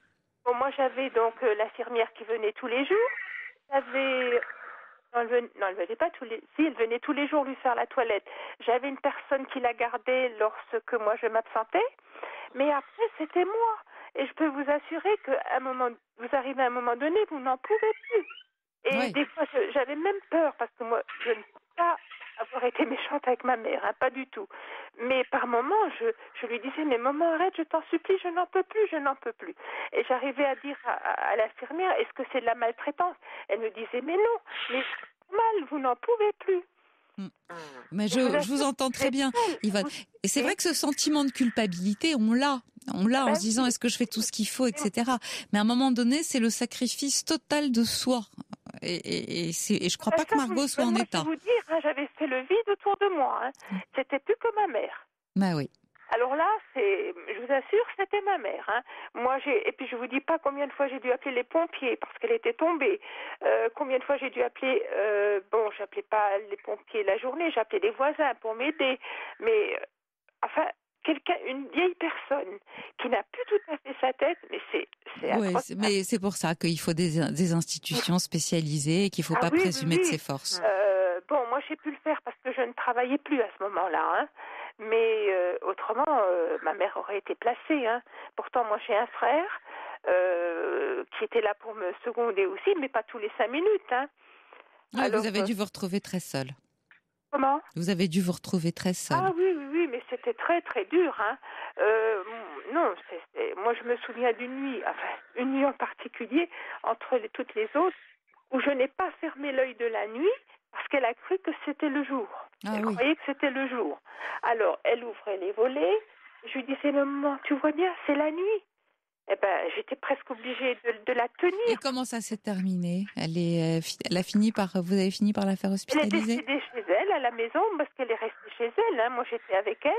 Bon, moi, j'avais donc l'infirmière qui venait tous les jours. Elle venait pas tous les... Si, elle venait tous les jours lui faire la toilette. J'avais une personne qui la gardait lorsque moi je m'absentais. Mais après, c'était moi. Et je peux vous assurer qu'à un moment, vous arrivez à un moment donné, vous n'en pouvez plus. Et des fois, j'avais même peur parce que moi, je ne peux pas avoir été méchante avec ma mère, hein, pas du tout. Mais par moments, je lui disais, mais maman, arrête, je t'en supplie, je n'en peux plus. Et j'arrivais à dire à l'infirmière, est-ce que c'est de la maltraitance? Elle me disait, mais non, mais c'est normal, vous n'en pouvez plus. Mais je vous entends très bien, Yvonne. Et c'est vrai que ce sentiment de culpabilité, on l'a en se disant est-ce que je fais tout ce qu'il faut, etc. Mais à un moment donné, c'est le sacrifice total de soi. Et je crois pas que Margot soit en état. Je vais vous dire, hein, j'avais fait le vide autour de moi. Hein. C'était plus que ma mère. Bah oui. Alors là, je vous assure, c'était ma mère. Hein. Et puis je vous dis pas combien de fois j'ai dû appeler les pompiers parce qu'elle était tombée. Combien de fois j'ai dû appeler. J'appelais pas les pompiers la journée, j'appelais les voisins pour m'aider. Mais une vieille personne qui n'a plus tout à fait sa tête, mais c'est mais c'est pour ça qu'il faut des institutions spécialisées et qu'il faut pas présumer de ses forces. Moi j'ai pu le faire parce que je ne travaillais plus à ce moment-là. Hein. Mais autrement, ma mère aurait été placée. Hein. Pourtant, moi, j'ai un frère qui était là pour me seconder aussi, mais pas tous les 5 minutes. Hein. Alors, vous avez dû vous retrouver très seule. Comment ? Vous avez dû vous retrouver très seule. Ah oui, mais c'était très, très dur. Hein. Non, moi, je me souviens une nuit en particulier, entre toutes les autres, où je n'ai pas fermé l'œil de la nuit, parce qu'elle a cru que c'était le jour. Elle croyait que c'était le jour. Alors, elle ouvrait les volets. Je lui disais, maman, tu vois bien, c'est la nuit. Eh ben, j'étais presque obligée de la tenir. Et comment ça s'est terminé? Vous avez fini par la faire hospitaliser? Elle est décédée chez elle, à la maison, parce qu'elle est restée chez elle. Hein. Moi, j'étais avec elle.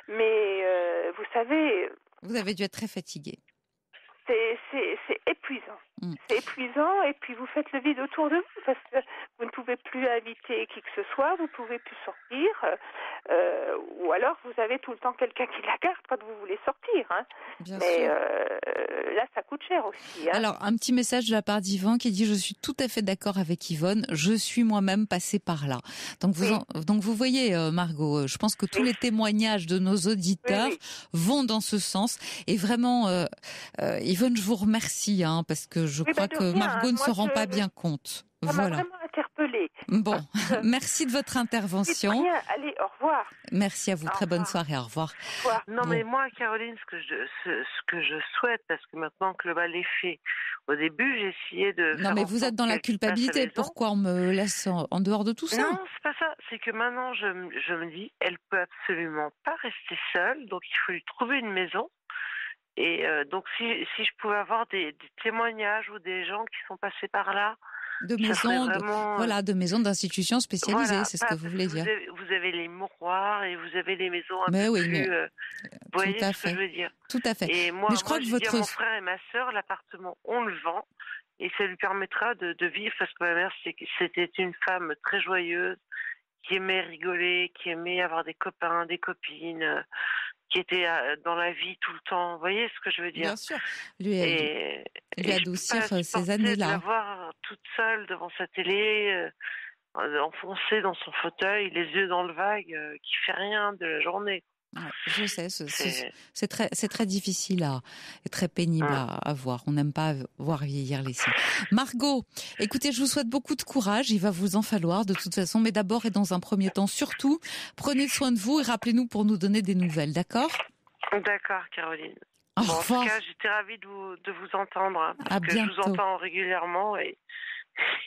Mais, vous savez... Vous avez dû être très fatiguée. C'est épuisant. C'est épuisant et puis vous faites le vide autour de vous parce que vous ne pouvez plus inviter qui que ce soit, vous ne pouvez plus sortir ou alors vous avez tout le temps quelqu'un qui la garde quand vous voulez sortir. Hein. Mais là, ça coûte cher aussi. Hein. Alors, un petit message de la part d'Yvan qui dit « Je suis tout à fait d'accord avec Yvonne, je suis moi-même passée par là ». Donc, vous voyez, Margot, je pense que tous les témoignages de nos auditeurs vont dans ce sens. Et vraiment, Yvonne, je vous remercie, hein, parce que je crois que Margot ne se rend pas bien compte. Ça m'a vraiment interpellée. Bon, merci de votre intervention. Allez, au revoir. Merci à vous, très bonne soirée, au revoir. Non, mais moi, Caroline, ce que je souhaite, parce que maintenant que le bal est fait, au début, j'ai essayé de... Non, mais vous êtes dans la culpabilité, pourquoi on me laisse en dehors de tout ça? Non, c'est pas ça, c'est que maintenant, je me dis, elle peut absolument pas rester seule, donc il faut lui trouver une maison. Et donc, si je pouvais avoir des témoignages ou des gens qui sont passés par là, de maisons, d'institutions spécialisées, c'est ce que vous voulez dire. Vous avez les mouroirs et vous avez les maisons un peu plus... vous voyez ce que je veux dire. Tout à fait. Et moi, je dis à mon frère et ma sœur, l'appartement, on le vend et ça lui permettra de vivre parce que ma mère, c'était une femme très joyeuse, qui aimait rigoler, qui aimait avoir des copains, des copines... qui était dans la vie tout le temps. Vous voyez ce que je veux dire? Bien sûr. Lui adoucir ces années-là. De la voir toute seule devant sa télé, enfoncée dans son fauteuil, les yeux dans le vague, qui fait rien de la journée. Ouais, je sais, c'est très difficile et très pénible à voir. On n'aime pas voir vieillir les siens. Margot, écoutez, je vous souhaite beaucoup de courage. Il va vous en falloir de toute façon, mais d'abord et dans un premier temps, surtout, prenez soin de vous et rappelez-nous pour nous donner des nouvelles, d'accord? D'accord, Caroline. Au En revoir. tout cas, j'étais ravie de vous entendre, hein, parce À que bientôt. je vous entends régulièrement et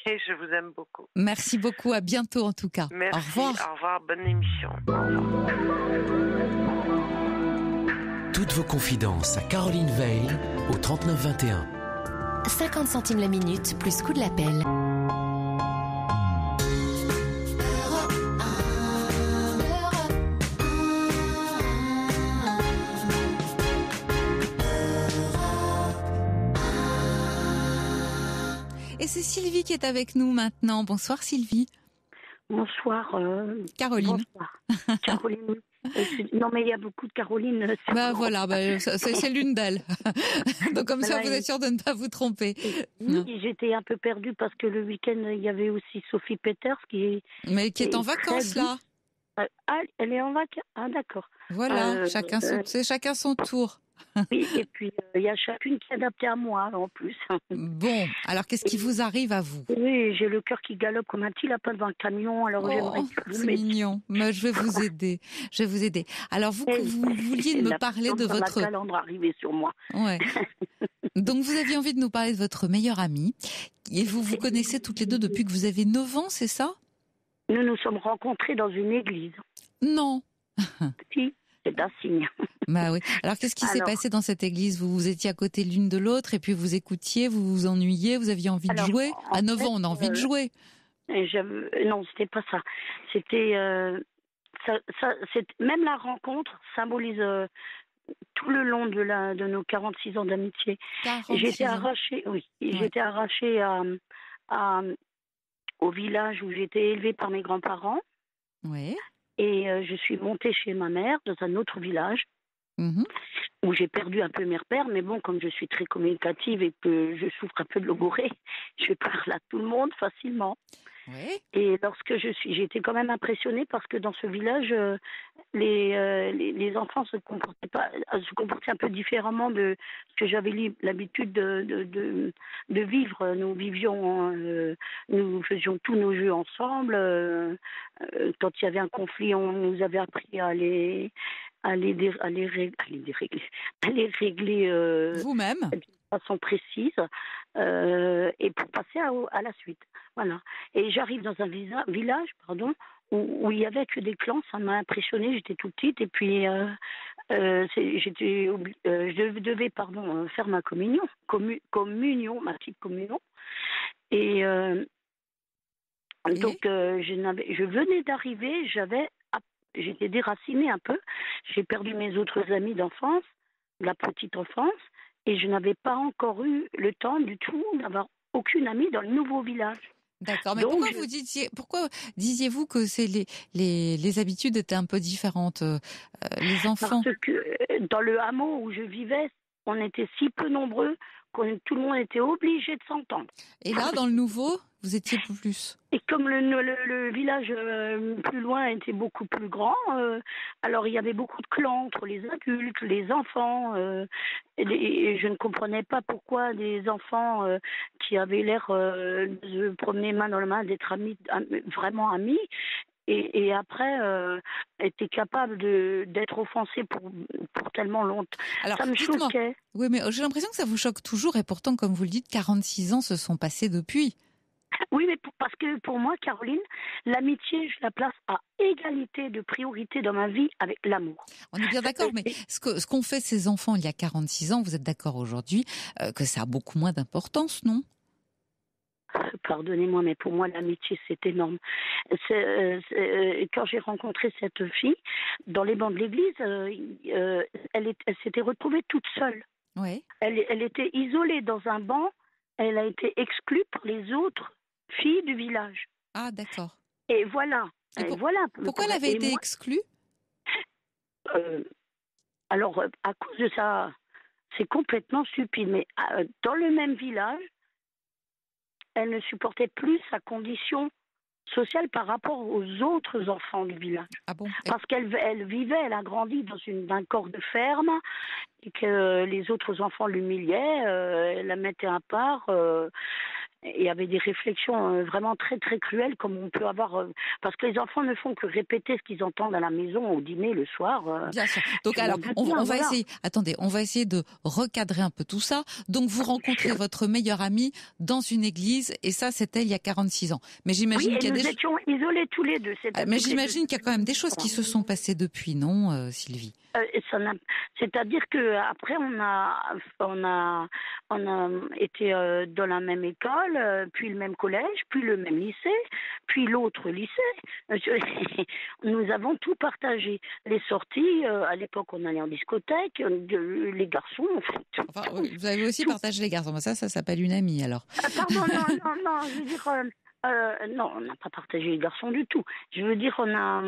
je vous aime beaucoup. Merci beaucoup, à bientôt en tout cas. Merci, Au revoir. au revoir, bonne émission. Au revoir. Toutes vos confidences à Caroline Veil au 39 21. 50 centimes la minute, plus coût de l'appel. Et c'est Sylvie qui est avec nous maintenant. Bonsoir Sylvie. Bonsoir. Caroline. Bonsoir. Caroline. Non, mais il y a beaucoup de Caroline. Voilà, c'est l'une d'elles. Donc comme ça, Voilà, vous êtes sûr de ne pas vous tromper. Oui, j'étais un peu perdue parce que le week-end, il y avait aussi Sophie Peters qui est en vacances là. Ah, elle est en vacances. Ah, d'accord. Voilà, c'est chacun son tour. Oui, et puis il y a chacune qui est adaptée à moi en plus. Bon, alors qu'est-ce qui vous arrive à vous? Oui, j'ai le cœur qui galope comme un petit lapin devant un camion. Alors j'aimerais que c'est mignon. Mais je vais vous aider. Alors vous vouliez me parler de votre calandre arrivé sur moi. Ouais. Donc vous aviez envie de nous parler de votre meilleure amie et vous connaissez toutes les deux depuis que vous avez 9 ans, c'est ça? Nous nous sommes rencontrés dans une église. Non. Si. C'est un signe. Bah oui. Alors qu'est-ce qui s'est passé dans cette église? Vous étiez à côté l'une de l'autre et puis vous écoutiez, vous vous ennuyiez, vous aviez envie de jouer? À 9 ans, on a envie de jouer. Non, c'était pas ça. C'était même la rencontre symbolise tout le long de nos 46 ans d'amitié. J'étais arrachée, j'étais arrachée au village où j'étais élevée par mes grands-parents. Oui. Et je suis montée chez ma mère dans un autre village où j'ai perdu un peu mes repères. Mais bon, comme je suis très communicative et que je souffre un peu de logorée, je parle à tout le monde facilement. Oui. Et j'ai été quand même impressionnée parce que dans ce village, les enfants se comportaient un peu différemment de ce que j'avais l'habitude de vivre. Nous faisions tous nos jeux ensemble. Quand il y avait un conflit, on nous avait appris à les régler vous-même de façon précise et pour passer à la suite. Voilà. Et j'arrive dans un village, où il y avait que des clans. Ça m'a impressionnée. J'étais toute petite et puis je devais faire ma communion, ma petite communion. Et donc je venais d'arriver. J'étais déracinée un peu. J'ai perdu mes autres amis d'enfance, de la petite enfance, et je n'avais pas encore eu le temps du tout d'avoir aucune amie dans le nouveau village. D'accord, mais donc, pourquoi disiez-vous que les habitudes étaient un peu différentes, les enfants? Parce que dans le hameau où je vivais, on était si peu nombreux que tout le monde était obligé de s'entendre. Et là, dans le nouveau, vous étiez plus? Et comme le village plus loin était beaucoup plus grand, alors il y avait beaucoup de clans entre les adultes, les enfants. Et je ne comprenais pas pourquoi des enfants qui avaient l'air de se promener main dans la main, d'être vraiment amis, et après étaient capables d'être offensés pour tellement longtemps. Alors, ça me choquait. Oui, mais j'ai l'impression que ça vous choque toujours, et pourtant, comme vous le dites, 46 ans se sont passés depuis. Oui, mais parce que pour moi, Caroline, l'amitié, je la place à égalité de priorité dans ma vie avec l'amour. On est bien d'accord, mais ce qu'ont fait ces enfants il y a 46 ans, vous êtes d'accord aujourd'hui que ça a beaucoup moins d'importance, non? Pardonnez-moi, mais pour moi, l'amitié, c'est énorme. Quand j'ai rencontré cette fille, dans les bancs de l'église, elle s'était retrouvée toute seule. Oui. Elle était isolée dans un banc. Elle a été exclue par les autres filles du village. Ah, d'accord. Et voilà. Pourquoi elle avait été exclue? Alors, à cause de ça, c'est complètement stupide. Mais dans le même village, elle ne supportait plus sa condition sociale par rapport aux autres enfants du village. Ah bon? Parce elle a grandi dans un corps de ferme et que les autres enfants l'humiliaient, la mettaient à part. il y avait des réflexions vraiment très très cruelles comme on peut avoir parce que les enfants ne font que répéter ce qu'ils entendent à la maison au dîner le soir. Bien sûr. Donc alors on va essayer. Attendez, on va essayer de recadrer un peu tout ça. Donc vous rencontrez votre meilleure amie dans une église et ça c'était il y a 46 ans. Mais j'imagine qu'il y a nous étions isolés tous les deux. Mais j'imagine qu'il y a quand même des choses qui se sont passées depuis, non, Sylvie? C'est-à-dire que après on a été dans la même école, puis le même collège, puis le même lycée, puis l'autre lycée. Nous avons tout partagé. Les sorties, à l'époque on allait en discothèque, les garçons. Enfin, vous avez aussi partagé les garçons. Ça s'appelle une amie alors. Pardon, non, je veux dire non, on n'a pas partagé les garçons du tout. Je veux dire on a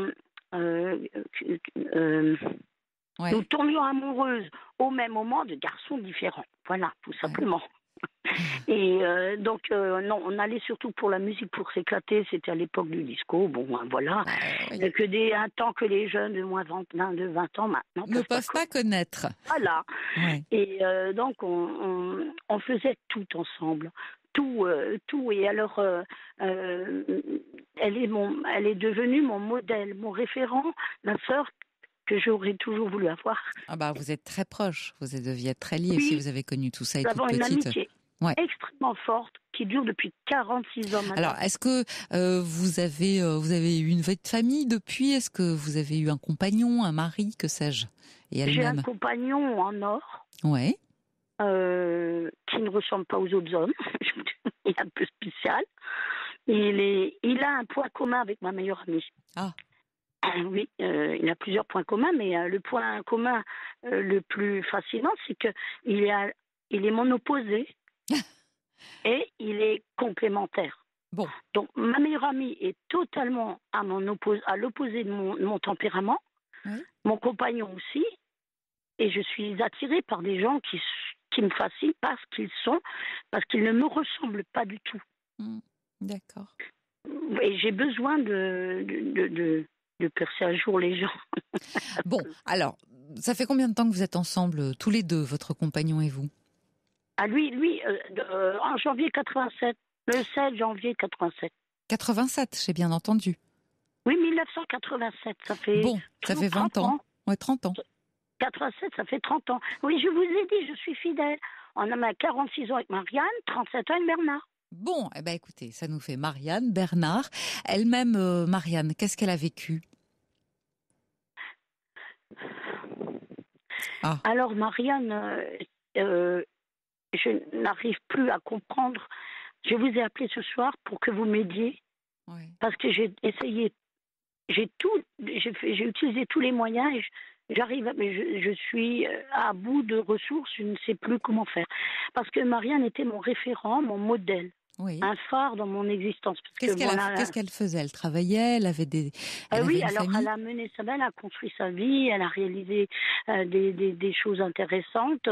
nous tombions amoureuses au même moment de garçons différents. Voilà, tout simplement. Et donc, non, on allait surtout pour la musique, pour s'éclater. C'était à l'époque du disco. Bon, voilà. Un temps que les jeunes de moins de 20 ans maintenant ne peuvent pas connaître. Voilà. Ouais. Et donc, on faisait tout ensemble. Tout. Et alors, elle est devenue mon modèle, mon référent, ma sœur, que j'aurais toujours voulu avoir. Ah bah vous êtes très proches, vous deviez être très liés si vous avez connu tout ça et toute petite. Nous avons une amitié extrêmement forte qui dure depuis 46 ans maintenant. Alors est-ce que vous avez eu une vie de famille depuis? Est-ce que vous avez eu un compagnon, un mari, que sais-je? J'ai un compagnon en or. Ouais. Qui ne ressemble pas aux autres hommes. Il est un peu spécial. Il a un point commun avec ma meilleure amie. Ah. Oui, il a plusieurs points communs, mais le point commun le plus fascinant, c'est qu'il est mon opposé et il est complémentaire. Bon. Donc, ma meilleure amie est totalement à l'opposé de mon tempérament, mon compagnon aussi, et je suis attirée par des gens qui me fascinent parce qu'ils ne me ressemblent pas du tout. D'accord. Et j'ai besoin de percer à jour les gens. Bon, alors, ça fait combien de temps que vous êtes ensemble, tous les deux, votre compagnon et vous? Ah, lui, en janvier 87, le 7 janvier 87. 87, j'ai bien entendu. Oui, 1987, ça fait... Bon, ça fait 20 ans. Ouais, 30 ans. 87, ça fait 30 ans. Oui, je vous ai dit, je suis fidèle. On a 46 ans avec Marianne, 37 ans avec Bernard. Bon, eh ben écoutez, ça nous fait Marianne, Bernard. Elle-même, Marianne, qu'est-ce qu'elle a vécu? Alors, Marianne, je n'arrive plus à comprendre. Je vous ai appelé ce soir pour que vous m'aidiez. Oui. Parce que j'ai essayé, j'ai utilisé tous les moyens et je suis à bout de ressources, je ne sais plus comment faire. Parce que Marianne était mon référent, mon modèle. Oui. Un phare dans mon existence. Qu'est-ce qu'elle faisait? Elle travaillait, elle avait des... oui, alors elle a mené sa vie, elle a construit sa vie, elle a réalisé des choses intéressantes.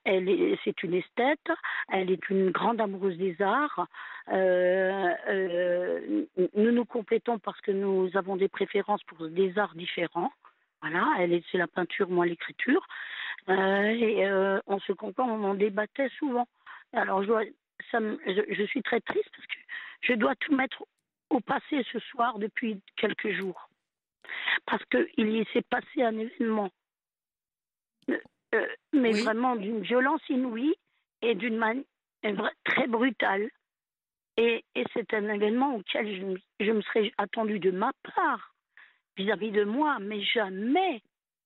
C'est une esthète, elle est une grande amoureuse des arts. Nous nous complétons parce que nous avons des préférences pour des arts différents. Voilà, c'est la peinture, moi l'écriture. On se comprend, on en débattait souvent. Alors je suis très triste parce que je dois tout mettre au passé ce soir depuis quelques jours. Parce qu'il s'est passé un événement, mais vraiment d'une violence inouïe et d'une manière très brutale. Et c'est un événement auquel je me serais attendue de ma part, vis-à-vis de moi, mais jamais.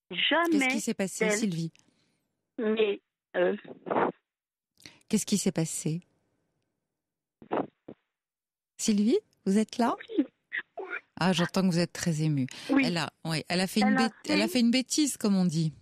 Qu'est-ce qui s'est passé, Sylvie? Mais... Qu'est-ce qui s'est passé? Sylvie, vous êtes là? Ah, j'entends que vous êtes très émue. Oui. Elle a fait une bêtise, comme on dit.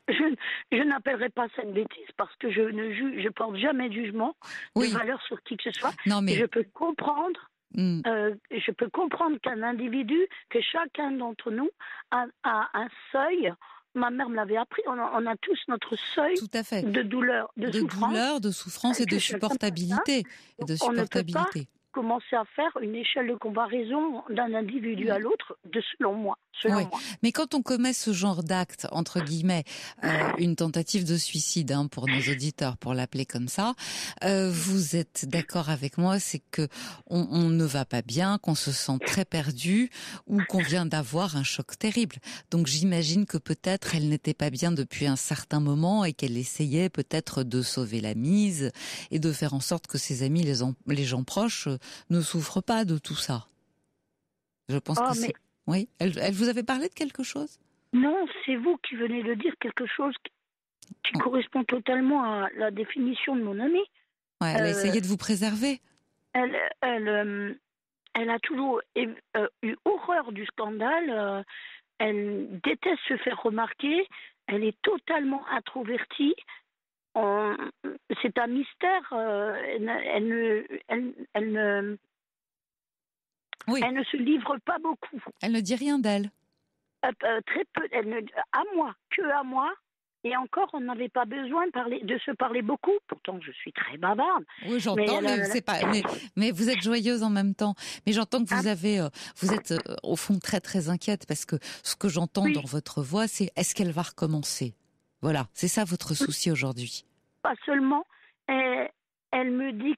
Je n'appellerai pas ça une bêtise parce que je porte jamais de jugement de valeur sur qui que ce soit. Non, mais... Je peux comprendre. Je peux comprendre qu'un individu, que chacun d'entre nous a un seuil. Ma mère me l'avait appris. On a tous notre seuil de douleur, de souffrance et de supportabilité. On ne peut pas commencer à faire une échelle de comparaison d'un individu à l'autre, selon moi. selon moi. Mais quand on commet ce genre d'acte, entre guillemets, une tentative de suicide, pour nos auditeurs, pour l'appeler comme ça, vous êtes d'accord avec moi, c'est que on ne va pas bien, qu'on se sent très perdu ou qu'on vient d'avoir un choc terrible. Donc j'imagine que peut-être elle n'était pas bien depuis un certain moment et qu'elle essayait peut-être de sauver la mise et de faire en sorte que ses amis, les gens proches, ne souffrent pas de tout ça. Je pense que c'est... Oui, elle vous avait parlé de quelque chose ? Non, c'est vous qui venez de dire quelque chose qui correspond totalement à la définition de mon amie. Ouais, elle a essayé de vous préserver. Elle a toujours eu horreur du scandale. Elle déteste se faire remarquer. Elle est totalement introvertie. C'est un mystère. Elle ne se livre pas beaucoup. Elle ne dit rien d'elle. Très peu. À moi. Et encore, on n'avait pas besoin de se parler beaucoup. Pourtant, je suis très bavarde. Oui, j'entends, mais vous êtes joyeuse en même temps. Mais j'entends que vous êtes au fond très très inquiète parce que ce que j'entends dans votre voix, c'est est-ce qu'elle va recommencer ? Voilà, c'est ça votre souci aujourd'hui. Pas seulement. Elle me dit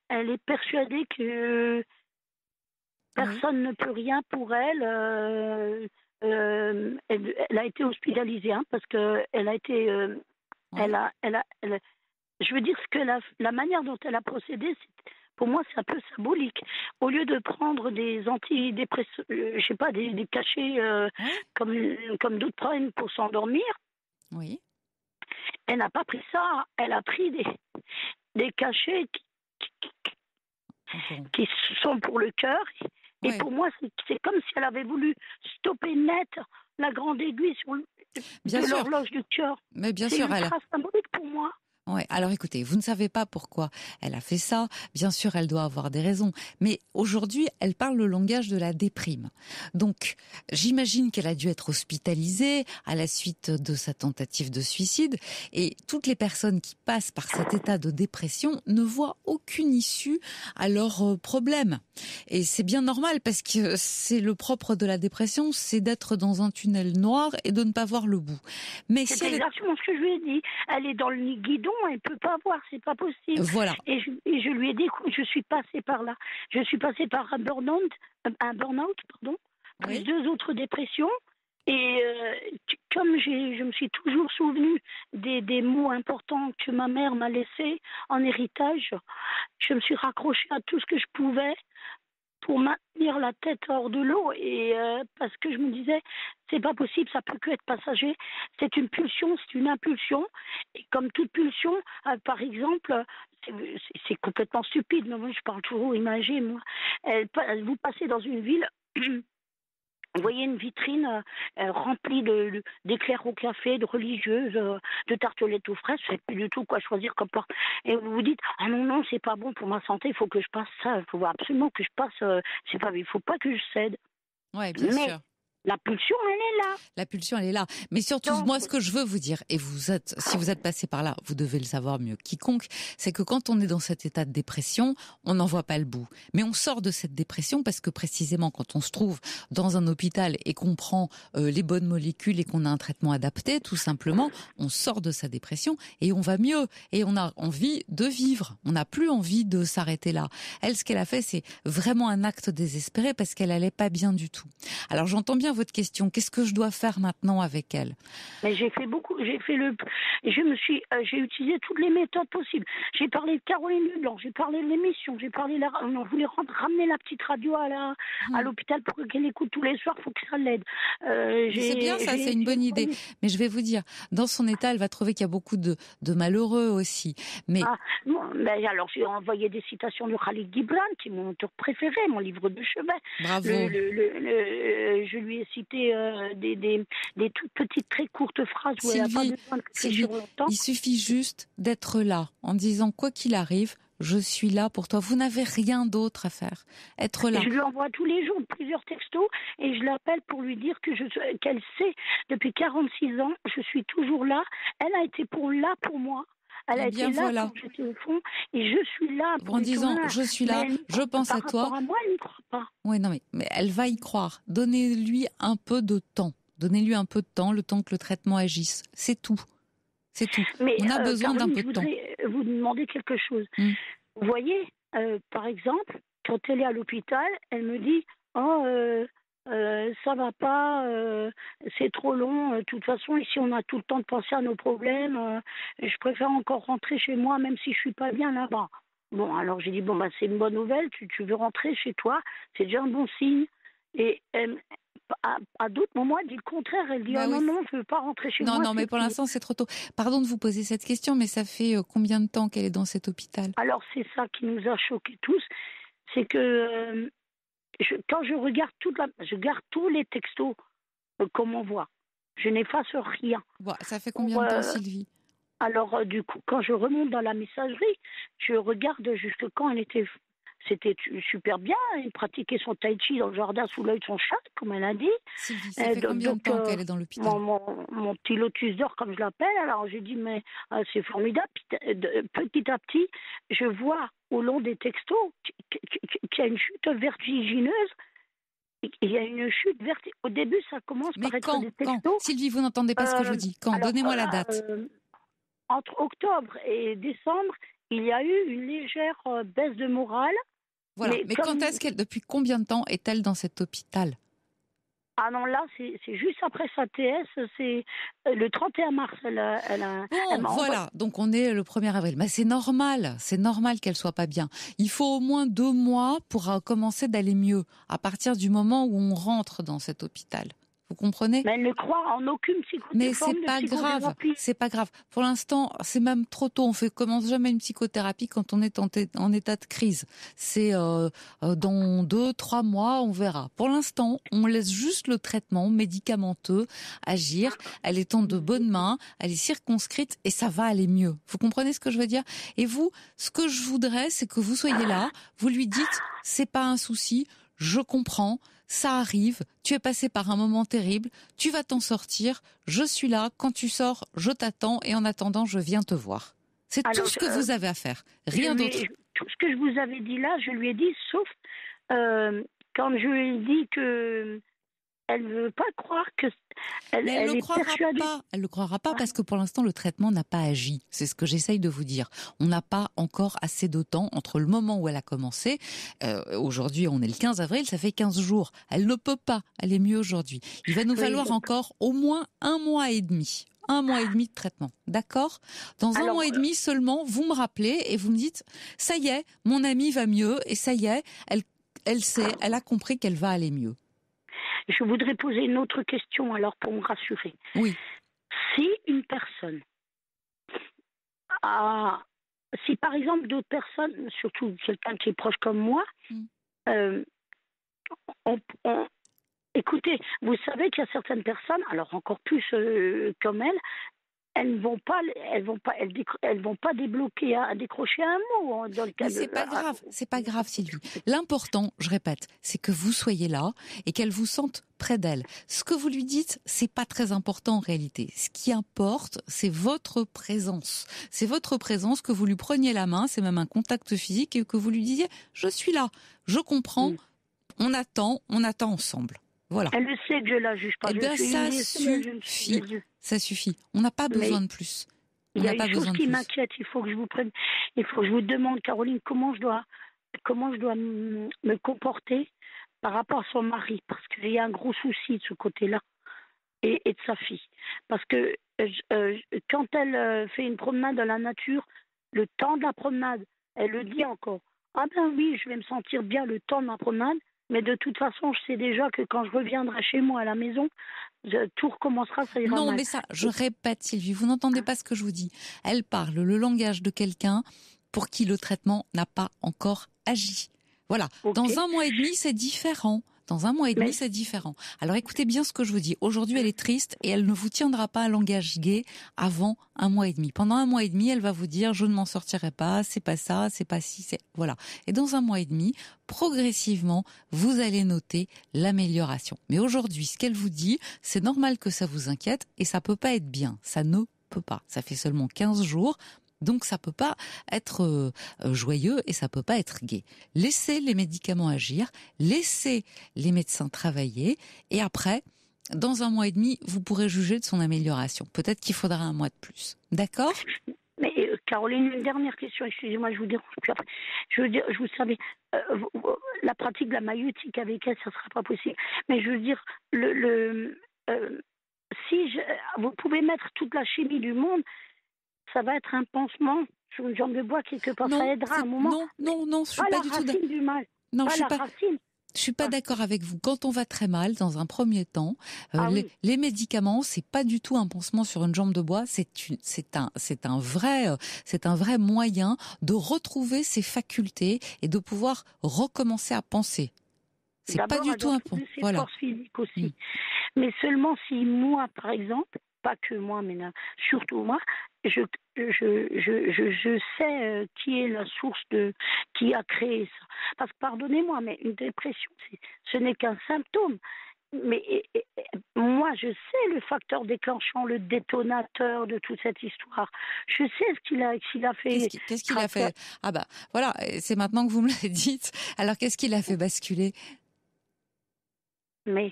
elle est persuadée que personne ne peut rien pour elle. Elle a été hospitalisée parce que elle a été. Je veux dire la manière dont elle a procédé, pour moi, c'est un peu symbolique. Au lieu de prendre des antidépresseurs, je sais pas, des cachets comme d'autres prennent pour s'endormir. Oui. Elle n'a pas pris ça. Elle a pris des cachets qui sont pour le cœur. Et pour moi, c'est comme si elle avait voulu stopper net la grande aiguille de l'horloge du cœur. Mais bien sûr, c'est ultra symbolique pour moi. Ouais. Alors écoutez, vous ne savez pas pourquoi elle a fait ça. Bien sûr, elle doit avoir des raisons. Mais aujourd'hui, elle parle le langage de la déprime. Donc, j'imagine qu'elle a dû être hospitalisée à la suite de sa tentative de suicide. Et toutes les personnes qui passent par cet état de dépression ne voient aucune issue à leurs problèmes. Et c'est bien normal parce que c'est le propre de la dépression, c'est d'être dans un tunnel noir et de ne pas voir le bout. Mais c'est exactement ce que je lui ai dit. Elle est dans le guidon. Elle ne peut pas voir, c'est pas possible. Voilà. Et je lui ai dit, écoute, je suis passée par là. Je suis passée par un burn-out, plus 2 autres dépressions. Et comme je me suis toujours souvenue des mots importants que ma mère m'a laissés en héritage, je me suis raccrochée à tout ce que je pouvais pour maintenir la tête hors de l'eau et parce que je me disais c'est pas possible, ça peut que être passager, c'est une pulsion, c'est une impulsion et comme toute pulsion, par exemple, c'est complètement stupide, mais moi je parle toujours imagé, moi. Vous passez dans une ville. Vous voyez une vitrine remplie d'éclairs au café, de religieuses, de tartelettes aux fraises, vous ne savez plus du tout quoi choisir comme porte. Et vous vous dites, ah non, c'est pas bon pour ma santé, il faut que je passe ça, il faut absolument que je passe, il ne faut pas que je cède. Oui, bien sûr. La pulsion, elle est là. La pulsion, elle est là. Mais surtout, moi, ce que je veux vous dire, et si vous êtes passé par là, vous devez le savoir mieux que quiconque, c'est que quand on est dans cet état de dépression, on n'en voit pas le bout. Mais on sort de cette dépression parce que précisément quand on se trouve dans un hôpital et qu'on prend les bonnes molécules et qu'on a un traitement adapté, tout simplement, on sort de sa dépression et on va mieux. Et on a envie de vivre. On n'a plus envie de s'arrêter là. Elle, ce qu'elle a fait, c'est vraiment un acte désespéré parce qu'elle allait pas bien du tout. Alors j'entends bien votre question. Qu'est-ce que je dois faire maintenant avec elle ? Mais j'ai utilisé toutes les méthodes possibles. J'ai parlé de Caroline Leblanc, j'ai parlé de l'émission, on voulait ramener la petite radio à l'hôpital pour qu'elle écoute tous les soirs, il faut que ça l'aide. C'est bien ça, c'est une bonne idée. Mais je vais vous dire, dans son état, elle va trouver qu'il y a beaucoup de malheureux aussi. Mais... alors j'ai envoyé des citations de Khalil Gibran, qui est mon auteur préféré, mon livre de chevet. Bravo. Je lui ai cité des toutes petites très courtes phrases où elle n'a pas besoin de réfléchir longtemps. Il suffit juste d'être là en disant quoi qu'il arrive, je suis là pour toi. Vous n'avez rien d'autre à faire. Être là. Je lui envoie tous les jours plusieurs textos et je l'appelle pour lui dire qu'elle sait depuis 46 ans, je suis toujours là. Elle a été là pour moi. Elle a été là quand j'étais au fond, et je suis là. En disant, je suis là, je pense à toi. Par rapport à moi, elle n'y croit pas. Oui, non, mais elle va y croire. Donnez-lui un peu de temps. Donnez-lui un peu de temps, le temps que le traitement agisse. C'est tout. C'est tout. Mais, on a besoin d'un peu de temps. Je voudrais vous demander quelque chose. Vous voyez, par exemple, quand elle est à l'hôpital, elle me dit ça va pas, c'est trop long. De toute façon, ici, on a tout le temps de penser à nos problèmes. Je préfère encore rentrer chez moi, même si je suis pas bien là-bas. Bon, alors j'ai dit c'est une bonne nouvelle. Tu veux rentrer chez toi, c'est déjà un bon signe. Et à d'autres moments, elle dit le contraire. Elle dit non, je veux pas rentrer chez moi. Non, mais pour l'instant, c'est trop tôt. Pardon de vous poser cette question, mais ça fait combien de temps qu'elle est dans cet hôpital? Alors c'est ça qui nous a choqués tous, c'est que quand je regarde je garde tous les textos qu'on m'envoie. Je n'efface rien. Bon, ça fait combien de temps, Sylvie? Alors, du coup, quand je remonte dans la messagerie, je regarde jusque quand c'était super bien. Elle pratiquait son tai chi dans le jardin sous l'œil de son chat, comme elle a dit. Sylvie, ça fait combien de temps qu'elle est dans l'hôpital? Mon petit lotus d'or, comme je l'appelle. Alors, j'ai dit, mais c'est formidable. Petit à petit, je vois au long des textos qu'il y a une chute vertigineuse. Il y a une chute vertigineuse. Au début, ça commence par être des textos. Quand Sylvie, vous n'entendez pas ce que je vous dis. Quand? Donnez-moi la date. Entre octobre et décembre, il y a eu une légère baisse de morale. Voilà. Mais quand est-ce depuis combien de temps est-elle dans cet hôpital? Ah non, là, c'est juste après sa TS, c'est le 31 mars. Voilà, donc on est le 1er avril. Mais c'est normal qu'elle soit pas bien. Il faut au moins 2 mois pour commencer d'aller mieux, à partir du moment où on rentre dans cet hôpital. Vous comprenez? Mais elle ne croit en aucune psychothérapie. Mais c'est pas grave. Pour l'instant, c'est même trop tôt. On commence jamais une psychothérapie quand on est en état de crise. C'est dans 2-3 mois, on verra. Pour l'instant, on laisse juste le traitement médicamenteux agir. Elle est en de bonnes mains, elle est circonscrite et ça va aller mieux. Vous comprenez ce que je veux dire? Et vous, ce que je voudrais, c'est que vous soyez là. Vous lui dites, c'est pas un souci, je comprends. Ça arrive, tu es passé par un moment terrible, tu vas t'en sortir, je suis là, quand tu sors, je t'attends et en attendant, je viens te voir. C'est tout ce que vous avez à faire, rien d'autre. Tout ce que je vous avais dit là, je lui ai dit, sauf quand je lui ai dit que elle ne veut pas croire que... Elle ne croira pas parce que pour l'instant, le traitement n'a pas agi. C'est ce que j'essaye de vous dire. On n'a pas encore assez de temps entre le moment où elle a commencé. Aujourd'hui, on est le 15 avril, ça fait 15 jours. Elle ne peut pas aller mieux aujourd'hui. Il va nous falloir encore au moins 1 mois et demi. 1 mois et demi de traitement, d'accord? Dans 1 mois et demi seulement, vous me rappelez et vous me dites, ça y est, mon amie va mieux et ça y est, elle a compris qu'elle va aller mieux. Je voudrais poser une autre question alors pour me rassurer. Oui. Si une personne si par exemple d'autres personnes, surtout quelqu'un qui est proche comme moi, écoutez, vous savez qu'il y a certaines personnes, alors encore plus comme elles vont pas débloquer, décrocher un mot dans le cadre. C'est pas grave, Sylvie. L'important, je répète, c'est que vous soyez là et qu'elle vous sente près d'elle. Ce que vous lui dites, c'est pas très important en réalité. Ce qui importe, c'est votre présence. C'est votre présence, que vous lui preniez la main, c'est même un contact physique, et que vous lui disiez, je suis là, je comprends, on attend ensemble. Voilà. Elle le sait que je la juge pas. Eh bien, ça suffit. Ça suffit. On n'a pas besoin de plus. Il y a une chose qui m'inquiète. Il faut que je vous demande, Caroline, comment je dois me comporter par rapport à son mari, parce qu'il y a un gros souci de ce côté-là et de sa fille. Parce que quand elle fait une promenade dans la nature, le temps de la promenade, elle le dit encore. Ah ben oui, je vais me sentir bien le temps de ma promenade. Mais de toute façon, je sais déjà que quand je reviendrai chez moi à la maison, tout recommencera, ça ira mal. Non, mais ça, je répète, Sylvie, vous n'entendez pas ce que je vous dis. Elle parle le langage de quelqu'un pour qui le traitement n'a pas encore agi. Voilà. Okay. Dans 1 mois et demi, c'est différent. C'est différent. Alors écoutez bien ce que je vous dis. Aujourd'hui, elle est triste et elle ne vous tiendra pas un langage gai avant 1 mois et demi. Pendant 1 mois et demi, elle va vous dire, je ne m'en sortirai pas, c'est pas ça, c'est pas ci, c'est... Voilà. Et dans 1 mois et demi, progressivement, vous allez noter l'amélioration. Mais aujourd'hui, ce qu'elle vous dit, c'est normal que ça vous inquiète et ça peut pas être bien. Ça ne peut pas. Ça fait seulement 15 jours. Donc ça peut pas être joyeux et ça peut pas être gai. Laissez les médicaments agir, laissez les médecins travailler et après, dans 1 mois et demi, vous pourrez juger de son amélioration. Peut-être qu'il faudra 1 mois de plus. D'accord ? Mais Caroline, une dernière question, excusez-moi, je vous dérange plus après. Je veux dire, je vous savais, la pratique de la maïeutique avec elle, ça sera pas possible. Mais je veux dire, vous pouvez mettre toute la chimie du monde, ça va être un pansement sur une jambe de bois quelque part. Ça aidera à un moment. Non, je suis pas du tout d'accord. Du mal. Non, pas je suis la pas. Racine. Je suis pas d'accord avec vous. Quand on va très mal, dans un premier temps, les médicaments, c'est pas du tout un pansement sur une jambe de bois. C'est un vrai moyen de retrouver ses facultés et de pouvoir recommencer à penser. C'est pas du tout un pansement. Voilà. Force physique aussi. Mais seulement si moi, par exemple, pas que moi, mais surtout moi, je sais qui est la source qui a créé ça. Parce que pardonnez-moi, mais une dépression, ce n'est qu'un symptôme. Mais moi, je sais le facteur déclenchant, le détonateur de toute cette histoire. Je sais ce qu'il a fait. Qu'est-ce qu'il a fait ? Ah bah voilà, c'est maintenant que vous me l'avez dit. Alors qu'est-ce qu'il a fait basculer ? Mais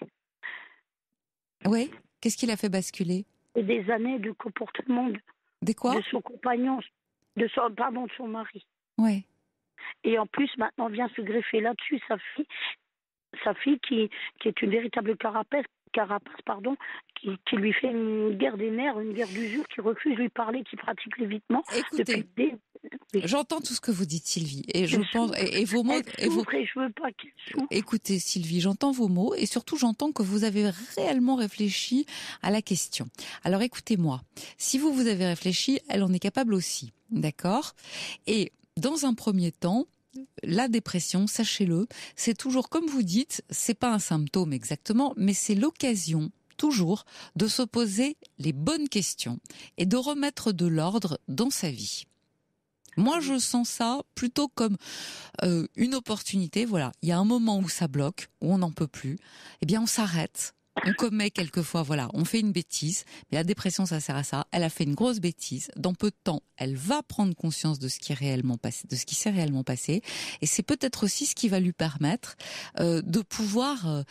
oui, qu'est-ce qu'il a fait basculer ? Des années de comportement de quoi ? De son compagnon, de son mari. Ouais. Et en plus, maintenant vient se greffer là-dessus sa fille qui est une véritable carapace, qui lui fait une guerre des nerfs, une guerre d'usure, qui refuse de lui parler, qui pratique l'évitement. Écoutez, j'entends tout ce que vous dites, Sylvie, et je pense et vos mots. Je veux pas qu'elle souffre. Écoutez, Sylvie, j'entends vos mots et surtout j'entends que vous avez réellement réfléchi à la question. Alors écoutez-moi, si vous avez réfléchi, elle en est capable aussi, d'accord ? Et dans un premier temps, la dépression, sachez-le, c'est toujours, comme vous dites, c'est pas un symptôme exactement, mais c'est l'occasion, toujours, de se poser les bonnes questions et de remettre de l'ordre dans sa vie. Moi, je sens ça plutôt comme une opportunité. Voilà, il y a un moment où ça bloque, où on n'en peut plus. Eh bien, on s'arrête. On commet quelquefois, on fait une bêtise, mais la dépression, ça sert à ça. Elle a fait une grosse bêtise. Dans peu de temps, elle va prendre conscience de ce qui est réellement passé, de ce qui s'est réellement passé. Et c'est peut-être aussi ce qui va lui permettre de pouvoir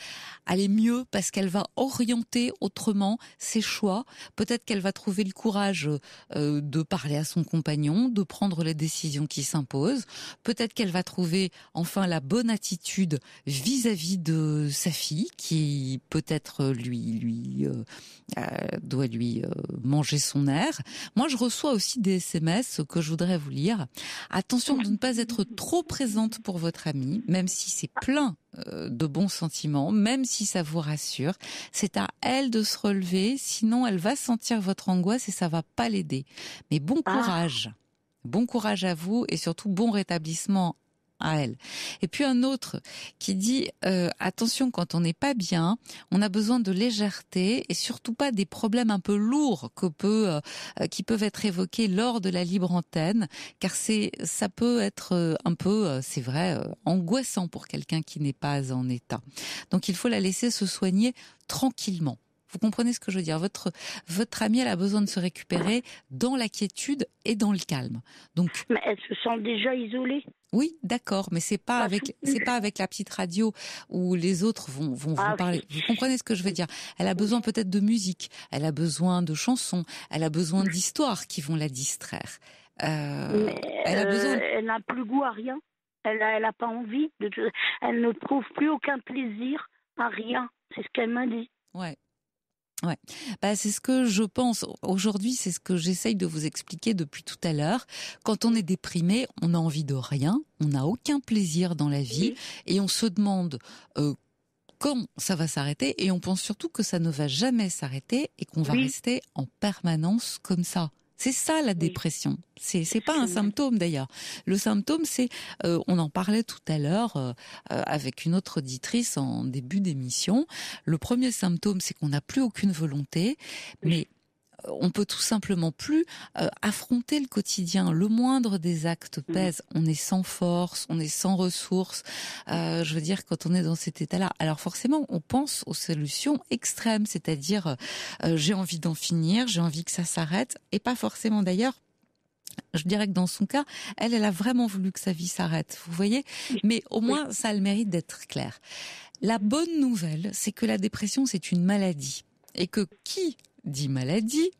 aller mieux, parce qu'elle va orienter autrement ses choix. Peut-être qu'elle va trouver le courage de parler à son compagnon, de prendre les décisions qui s'imposent. Peut-être qu'elle va trouver enfin la bonne attitude vis-à-vis de sa fille, qui peut-être doit lui manger son air. Moi, je reçois aussi des SMS que je voudrais vous lire. Attention de ne pas être trop présente pour votre amie, même si c'est plein de bons sentiments, même si ça vous rassure. C'est à elle de se relever, sinon elle va sentir votre angoisse et ça va pas l'aider. Mais bon courage. Bon courage à vous et surtout bon rétablissement à elle. Et puis un autre qui dit attention, quand on n'est pas bien, on a besoin de légèreté et surtout pas des problèmes un peu lourds qui peuvent être évoqués lors de la libre antenne, car ça peut être un peu, c'est vrai, angoissant pour quelqu'un qui n'est pas en état. Donc il faut la laisser se soigner tranquillement. Vous comprenez ce que je veux dire ? Votre amie, elle a besoin de se récupérer dans la quiétude et dans le calme. Donc, mais elle se sent déjà isolée. Oui, d'accord, mais c'est pas avec la petite radio où les autres vont vous parler. Vous comprenez ce que je veux dire ? Elle a besoin peut-être de musique, elle a besoin de chansons, elle a besoin d'histoires qui vont la distraire. Elle n'a plus goût à rien. Elle a pas envie. Elle ne trouve plus aucun plaisir à rien. C'est ce qu'elle m'a dit. Ouais. C'est ce que je pense. Aujourd'hui, c'est ce que j'essaye de vous expliquer depuis tout à l'heure. Quand on est déprimé, on n'a envie de rien, on n'a aucun plaisir dans la vie et on se demande quand ça va s'arrêter et on pense surtout que ça ne va jamais s'arrêter et qu'on va rester en permanence comme ça. C'est ça la dépression. C'est pas un symptôme d'ailleurs. Le symptôme, c'est, on en parlait tout à l'heure avec une autre auditrice en début d'émission. Le premier symptôme, c'est qu'on n'a plus aucune volonté, mais on peut tout simplement plus affronter le quotidien. Le moindre des actes pèse. On est sans force, on est sans ressources. Je veux dire, quand on est dans cet état-là, alors forcément, on pense aux solutions extrêmes, c'est-à-dire j'ai envie d'en finir, j'ai envie que ça s'arrête, et pas forcément d'ailleurs Je dirais que dans son cas, elle a vraiment voulu que sa vie s'arrête, vous voyez. Mais au moins, ça a le mérite d'être clair. La bonne nouvelle, c'est que la dépression, c'est une maladie. Et que qui dit maladie,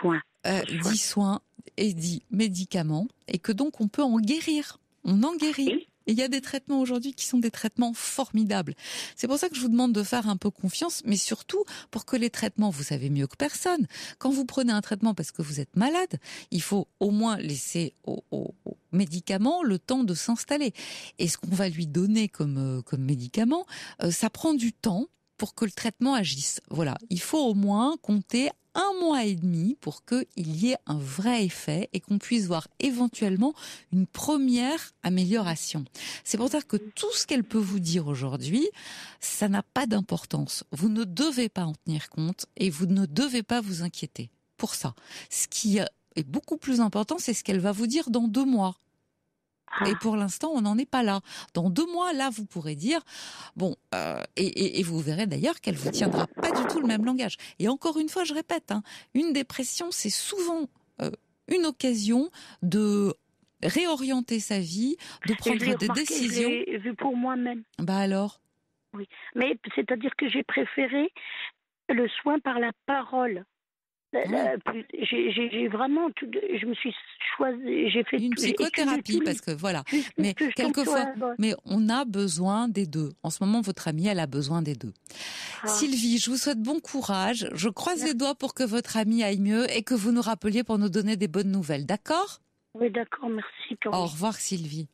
dit soin et dit médicament. Et que donc, on peut en guérir. On en guérit. Et il y a des traitements aujourd'hui qui sont des traitements formidables. C'est pour ça que je vous demande de faire un peu confiance, mais surtout pour que les traitements, vous savez mieux que personne, quand vous prenez un traitement parce que vous êtes malade, il faut au moins laisser au médicament le temps de s'installer. Et ce qu'on va lui donner comme médicament, ça prend du temps pour que le traitement agisse. Voilà, il faut au moins compter 1 mois et demi pour qu'il y ait un vrai effet et qu'on puisse voir éventuellement une première amélioration. C'est pour ça que tout ce qu'elle peut vous dire aujourd'hui, ça n'a pas d'importance. Vous ne devez pas en tenir compte et vous ne devez pas vous inquiéter pour ça. Ce qui est beaucoup plus important, c'est ce qu'elle va vous dire dans 2 mois. Et pour l'instant, on n'en est pas là. Dans 2 mois, là, vous pourrez dire, bon, et vous verrez d'ailleurs qu'elle vous tiendra pas du tout le même langage. Et encore une fois, je répète, une dépression, c'est souvent une occasion de réorienter sa vie, de prendre des décisions. Je l'ai vu pour moi-même. Bah alors ? Oui, mais c'est-à-dire que j'ai préféré le soin par la parole. J'ai vraiment je me suis choisie, j'ai fait une psychothérapie parce que voilà, mais quelquefois, mais on a besoin des deux. En ce moment, votre amie, elle a besoin des deux. Sylvie, je vous souhaite bon courage. Je croise les doigts pour que votre amie aille mieux et que vous nous rappeliez pour nous donner des bonnes nouvelles, d'accord ? Oui, d'accord, merci. Au revoir, Sylvie.